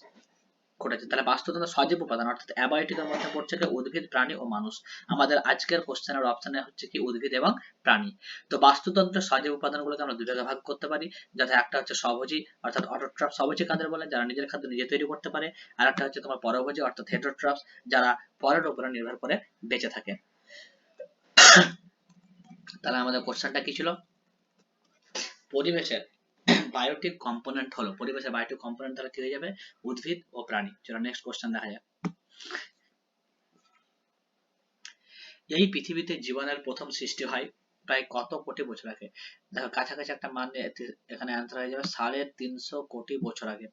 ঘটেছে। তাহলে বাস্তুতন্ত্র সজীব উপাদান অর্থাৎ অ্যাবায়োটিকের মধ্যে পড়ছে কি উদ্ভিদ, প্রাণী ও মানুষ। আমাদের আজকের কোশ্চেনের অপশনে হচ্ছে কি উদ্ভিদ এবং প্রাণী। তো বাস্তুতন্ত্রের সজীব উপাদানগুলোকে আমরা দুই ভাগে ভাগ করতে পারি, যাতে একটা হচ্ছে স্বভোজী অর্থাৎ অটোট্রফ, স্বভোজী কাদের বলে যারা নিজের খাদ্য নিজে তৈরি করতে পারে, আর একটা হচ্ছে তোমার পরভোজী অর্থাৎ হেটারোট্রফ যারা পরের উপরে নির্ভর করে বেঁচে থাকে। তাহলে আমাদের কোশ্চেনটা কি ছিল, পরিবেশের বায়োটিক কম্পোনেন্ট হলো, পরিবেশের বায়োটিক কম্পোনেন্ট তাহলে কি হয়ে যাবে উদ্ভিদ ও প্রাণী। চলো নেক্সট কোশ্চেন দেখা যাক। এই পৃথিবীতে জীবনের প্রথম সৃষ্টি হয় প্রায় কত কোটি বছর আগে? দেখো কাছাকাছি একটা মান এখানে অ্যান্সার হয়ে যাবে 350 কোটি বছর আগে।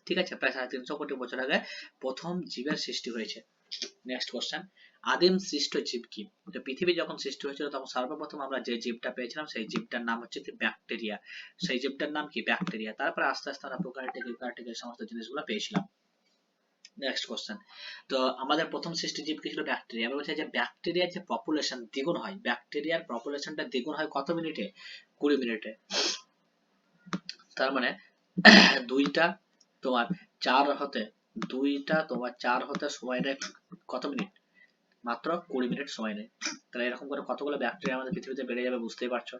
ঠিক আছে, প্রায় 350 কোটি বছর আগে প্রথম জীবের সৃষ্টি হয়েছে। নেক্সট কোশ্চেন, আদিম সৃষ্ট জীব কি? তো পৃথিবী যখন সৃষ্টি হয়েছিল তখন সর্বপ্রথম আমরা যে জীবটা পেয়েছিলাম সেই জীবটার নাম হচ্ছে কি ব্যাকটেরিয়া। সেই জীবটার নাম কি ব্যাকটেরিয়া। তারপরে আস্তে আস্তে আমরা প্রোক্যারিওটিক ইউক্যারিওটিক এই সমস্ত জিনিসগুলো পেয়েছিলাম। নেক্সট কোশ্চেন, তো আমাদের প্রথম সৃষ্টি জীব কি ছিল ব্যাকটেরিয়া। এবার বলছে যে ব্যাকটেরিয়ার যে পপুলেশন দ্বিগুণ হয়, ব্যাকটেরিয়ার পপুলেশনটা দ্বিগুণ হয় কত মিনিটে? 20 মিনিটে। তার মানে দুইটা তোমার চার হতে সময় নেয় কত মিনিট? মাত্র 20 মিনিট সময় নেয়। তাহলে এরকম করে কতগুলো ব্যাকটেরিয়া আমাদের পৃথিবীতে বেড়ে যাবে বুঝতেই পারছো।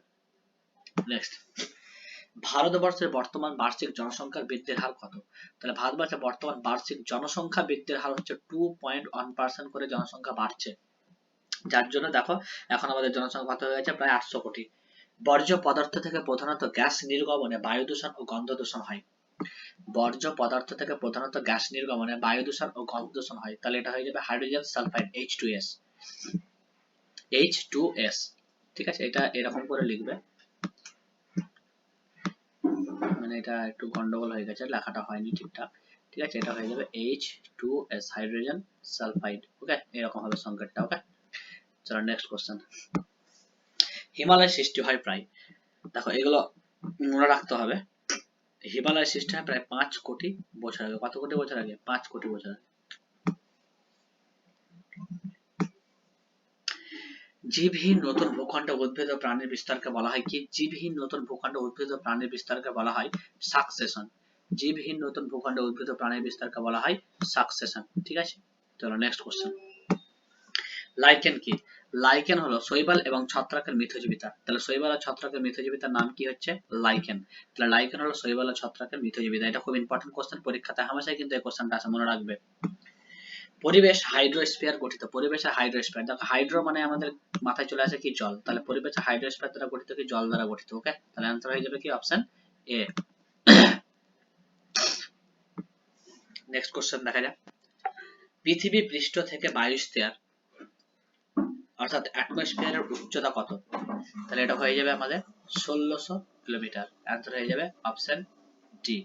নেক্সট, ভারতবর্ষের বর্তমান বার্ষিক জনসংখ্যার বৃদ্ধির হার কত? তাহলে ভারতবর্ষের বর্তমান বার্ষিক জনসংখ্যা বৃদ্ধির হার হচ্ছে 2.1% করে জনসংখ্যা বাড়ছে, যার জন্য দেখো এখন আমাদের জনসংখ্যা কত হয়ে গেছে প্রায় 800 কোটি। বর্জ্য পদার্থ থেকে প্রধানত গ্যাস নির্গমনে বায়ু দূষণ ও গন্ধ দূষণ হয়। বর্জ্য পদার্থ থেকে প্রধানত গ্যাস নির্গমনে বায়ু দূষণ ও গন্ধ দূষণ হয়। তাহলে এটা হয়ে যাবে হাইড্রোজেন সালফাইড H2S। H2S, ঠিক আছে, এটা এরকম করে লিখবে, মানে এটা একটু গন্ডগোল হয়ে গেছে, লেখাটা হয়নি ঠিকঠাক। ঠিক আছে, এটা হয়ে যাবে H2S হাইড্রোজেন সালফাইড। ওকে, এরকম হবে সংকেতটা। ওকে, চলো নেক্সট কোশ্চেন। হিমালয় সৃষ্টি হয় প্রায়, দেখো এগুলো মনে রাখতে হবে, হিমালয় সৃষ্টি হয় প্রায় 5 কোটি বছর আগে। কত কোটি বছর আগে? 5 কোটি বছর আগে। জীবহীন নতুন ভূখণ্ড উদ্ভিদ ও প্রাণীর বিস্তারকে বলা হয় কি? জীবহীন নতুন ভূখণ্ড উদ্ভিদ ও প্রাণীর বিস্তারকে বলা হয় সাকসেশন। জীবহীন নতুন ভূখণ্ড উদ্ভিদ ও প্রাণীর বিস্তারকে বলা হয় সাকসেশন। ঠিক আছে, চলো নেক্সট কোশ্চেন। লাইকেন কি? লাইকেন হলো শৈবাল এবং ছত্রাকের মিথজীবিতা। তাহলে শৈবাল আর ছত্রাকের মিথজীবিতার নাম কি হচ্ছে? লাইকেন। তাহলে লাইকেন হলো শৈবাল ও ছত্রাকের মিথজীবিতা। এটা খুব ইম্পর্টেন্ট কোশ্চেন, পরীক্ষাতে হামেশাই কিন্তু এই কোশ্চেনটা আসে, মনে রাখবে। পরিবেশ হাইড্রোস্ফিয়ার গঠিত। পরিবেশের হাইড্রোস্ফিয়ার, দেখো হাইড্রো মানে আমাদের মাথায় চলে আসে কি জল, তাহলে পরিবেশের হাইড্রোস্ফিয়ার দ্বারা গঠিত কি জল দ্বারা গঠিত। ওকে, তাহলে অ্যান্সার হয়ে যাবে কি অপশন এ। নেক্সট কোশ্চেন দেখা যাক। পৃথিবী পৃষ্ঠ থেকে বায়োস্ফিয়ার অর্থাৎ অ্যাটমসফিয়ারের উচ্চতা কত? তাহলে এটা হয়ে যাবে আমাদের 1600 কিলোমিটার। অ্যান্সার হয়ে যাবে অপশন ডি।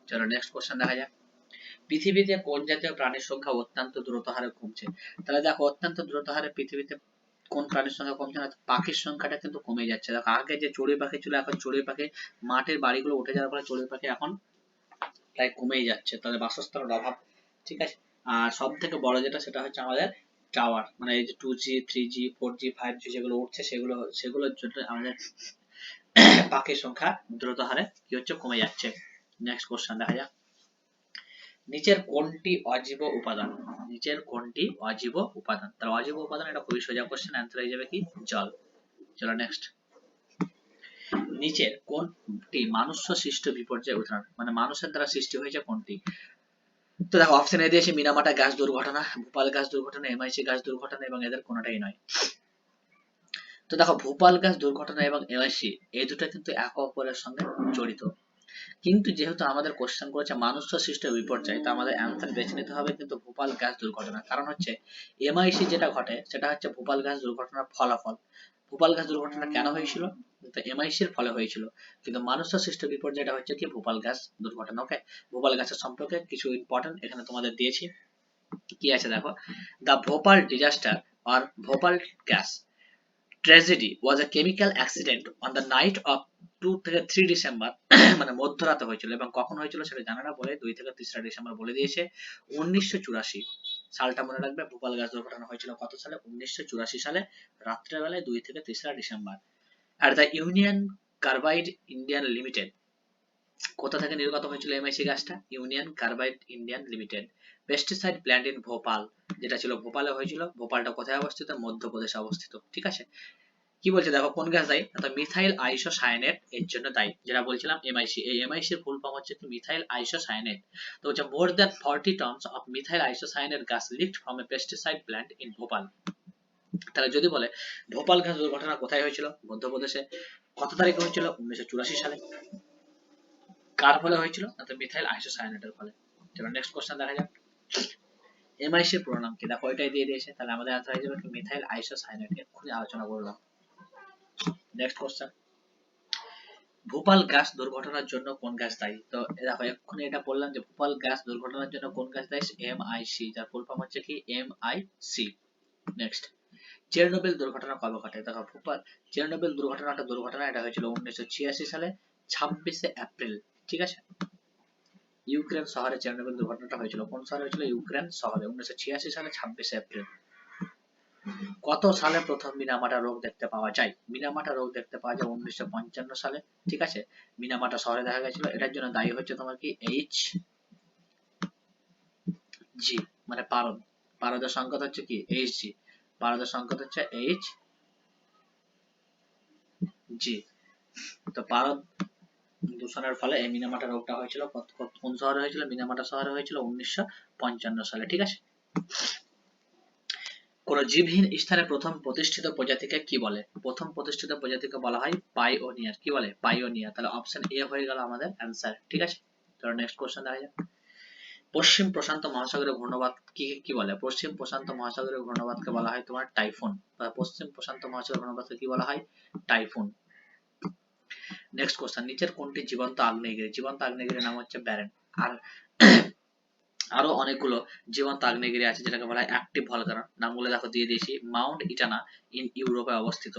চলো নেক্সট কোশ্চেন দেখা যাক। পৃথিবীতে কোন জাতীয় প্রাণীর সংখ্যা অত্যন্ত দ্রুত হারে কমছে? তাহলে দেখো অত্যন্ত দ্রুত হারে পৃথিবীতে কোন প্রাণীর সংখ্যা কমছে না? পাখির সংখ্যাটা কিন্তু কমে যাচ্ছে। দেখো আগে যে চড়ুই পাখি ছিল, এখন চড়ুই পাখি মাটির বাড়িগুলো উঠে যাওয়ার ফলে চড়ুই পাখি এখন প্রায় কমেই যাচ্ছে, তাদের বাসস্থানের অভাব। ঠিক আছে, আর সব থেকে বড় যেটা সেটা হচ্ছে আমাদের টাওয়ার, মানে এই যে 2G 3G 4G 5G যেগুলো উঠছে সেগুলোর জন্য আমাদের পাখির সংখ্যা দ্রুত হারে কি হচ্ছে কমে যাচ্ছে। নেক্সট কোশ্চেন দেখা যাক। নিচের কোনটি অজীব উপাদান? নিচের কোনটি অজীব উপাদান? তাহলে অজীব উপাদান এটা খুবই সোজা কোশ্চেন, অ্যান্সার হয়ে যাবে কি জল। চলো নেক্সট। নিচের কোনটি মানুষ্য সৃষ্ট বিপর্যয় উদাহরণ, মানে মানুষের দ্বারা সৃষ্টি হয়েছে কোনটি? তো দেখো অপশন এ দিয়েছে মিনামাটা গ্যাস দুর্ঘটনা, ভোপাল গ্যাস দুর্ঘটনা, MIC গ্যাস দুর্ঘটনা, এবং এদের কোনোটাই নয়। তো দেখো ভোপাল গ্যাস দুর্ঘটনা এবং MIC এই দুটো কিন্তু একে অপরের সঙ্গে জড়িত, কিন্তু যেহেতু আমাদের কোশ্চেন করেছে মানুষ্য সৃষ্ট বিপর্যয়, তা আমাদের অ্যান্সার বেছে নিতে হবে কিন্তু ভোপাল গ্যাস দুর্ঘটনা। কারণ হচ্ছে MIC যেটা ঘটে সেটা হচ্ছে ভোপাল গ্যাস দুর্ঘটনার ফলাফল। ভোপাল গ্যাস দুর্ঘটনা কেন হয়েছিল? তো MIC এর ফলে হয়েছিল, কিন্তু মানুষ্য সৃষ্ট বিপর্যয়টা হচ্ছে কি ভোপাল গ্যাস দুর্ঘটনা। ওকে, ভোপাল গ্যাসের সম্পর্কে কিছু ইম্পর্টেন্ট এখানে তোমাদের দিয়েছি, কি আছে দেখো। The Bhopal disaster or Bhopal gas tragedy was a chemical accident on the night of 2 থেকে 3 ডিসেম্বর মানে মধ্যরাতে হয়েছিল, এবং কখন হয়েছিল সেটা জানা না বলে 2 থেকে 3 ডিসেম্বর বলে দিয়েছে 1984 সালটা মনে রাখবে। ভোপাল গ্যাস দুর্ঘটনা হয়েছিল কত সালে? 1984 সালে রাত্রেবেলায় 2 থেকে 3 December. Are the union carbide Indian limited কোথা থেকে নির্গত হয়েছিল এমআইসি গাছটা? Union carbide Indian limited. Pesticide plant in Bhopal, যেটা ছিল ভোপালে হয়েছিল। ভোপালটা কোথায় অবস্থিত? মধ্যপ্রদেশে অবস্থিত। ঠিক আছে, কি বলছে দেখো, কোন গ্যাস দায়ী? মিথাইল আইসোসায়ানেট এর জন্য দায়ী, যেটা বলছিলাম এমআইসি। এই এমআইসি এর ফুল ফর্ম হচ্ছে কি? Methyl isocyanate. তো হচ্ছে more than 40 tonnes of methyl isocyanate gas leaked from a pesticide plant in Bhopal. তাহলে যদি বলে ভোপাল গ্যাস দুর্ঘটনা কোথায় হয়েছিল? মধ্যপ্রদেশে। কত তারিখে হয়েছিল? 1984 সালে। কার ফলে হয়েছিল? মিথাইল আইসোসায়ানেটের ফলে। চলো নেক্সট কোশ্চেন দেখা যাক। এমআইসি এর পুরো নাম কি? দেখো এটাই দিয়ে দিয়েছে, তাহলে আমাদের আনসার হয়ে যাবে কি? Methyl isocyanate. এক্ষুনি আলোচনা করলাম। নেক্সট কোশ্চেন, ভোপাল গ্যাস দুর্ঘটনার জন্য কোন গ্যাস দায়ী? তো দেখো এক্ষুনি এটা বললাম যে ভোপাল গ্যাস দুর্ঘটনার জন্য কোন গ্যাস দায়ী? এমআইসি, যার ফুল ফর্ম হচ্ছে কি? এমআইসি। নেক্সট, চেরনোবিল দুর্ঘটনা কবে ঘটে? দেখো ভোপাল চেরনোবিল দুর্ঘটনা এটা হয়েছিল 1986 সালে 26শে এপ্রিল। ঠিক আছে, ইউক্রেন শহরে চেরনোবিল দুর্ঘটনাটা হয়েছিল। কোন শহরে হয়েছিল? ইউক্রেন শহরে, 1986 সালে 26শে এপ্রিল। কত সালে প্রথম মিনামাটা রোগ দেখতে পাওয়া যায়? মিনামাটা রোগ দেখতে পাওয়া যায় 1955 সালে। ঠিক আছে, মিনামাটা শহরে দেখা গেছিল। এটার জন্য দায়ী হচ্ছে তোমার কি? এইচ জি, মানে পারদ। পারদের সংকেত হচ্ছে কি? H G. পারদের সংকেত হচ্ছে এইচ জি। তো পারদ দূষণের ফলে এই মিনামাটা রোগটা হয়েছিল। কোন শহরে হয়েছিল? মিনামাটা শহরে হয়েছিল 1955 সালে। ঠিক আছে, কোন জীবহীন স্থানে প্রথম প্রতিষ্ঠিত প্রজাতিকে কি বলে? প্রথম প্রতিষ্ঠিত প্রজাতিকে বলা হয় পাইওনিয়ার। কি বলে? পাইওনিয়ার। তাহলে অপশন এ হয়ে গেল আমাদের অ্যান্সার। ঠিক আছে, চলো নেক্সট কোশ্চেন দেখা যাক। পশ্চিম প্রশান্ত মহাসাগরের ঘূর্ণবাদ কি কি বলে? পশ্চিম প্রশান্ত মহাসাগরের ঘূর্ণবাদকে বলা হয় তোমার টাইফুন। পশ্চিম প্রশান্ত মহাসাগরের ঘূর্ণবাদকে কি বলা হয়? টাইফুন। নেক্সট কোশ্চেন, নিচের কোনটি জীবন্ত আগ্নেয়গিরি? জীবন্ত আগ্নেয়গিরির নাম হচ্ছে ব্যারেন। আর আরো অনেকগুলো জীবন্ত আগ্নেয়গিরি আছে যেটাকে বলা হয় অ্যাক্টিভ ভলকানো। নামগুলো দেখো দিয়ে দিয়েছি। মাউন্ট ইটানা ইন ইউরোপে অবস্থিত।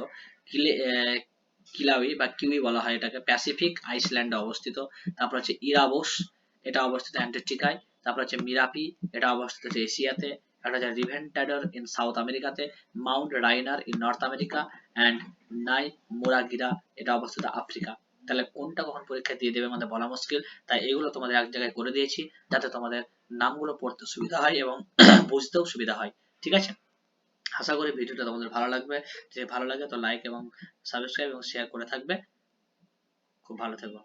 কিলাউই বা কিউই বলা হয় এটাকে, প্যাসিফিক আইসল্যান্ডে অবস্থিত। তারপর হচ্ছে ইরাবোস, এটা অবস্থিত অ্যান্টার্কটিকায়। তারপর হচ্ছে মিরাপি, এটা অবস্থিত হচ্ছে এশিয়াতে। একটা হচ্ছে রিভেন্টাডর ইন সাউথ আমেরিকাতে। Mount Rainier in North America and Nyamuragira, এটা অবস্থিত আফ্রিকা। তাহলে কোনটা কখন পরীক্ষা দিয়ে দেবে আমাদের বলা মুশকিল, তাই এগুলো তোমাদের এক জায়গায় করে দিয়েছি যাতে তোমাদের নামগুলো পড়তে সুবিধা হয় এবং বুঝতেও সুবিধা হয়। ঠিক আছে, আশা করি ভিডিওটা তোমাদের ভালো লাগবে। যদি ভালো লাগে তো লাইক এবং সাবস্ক্রাইব এবং শেয়ার করে থাকবে। খুব ভালো থেকো।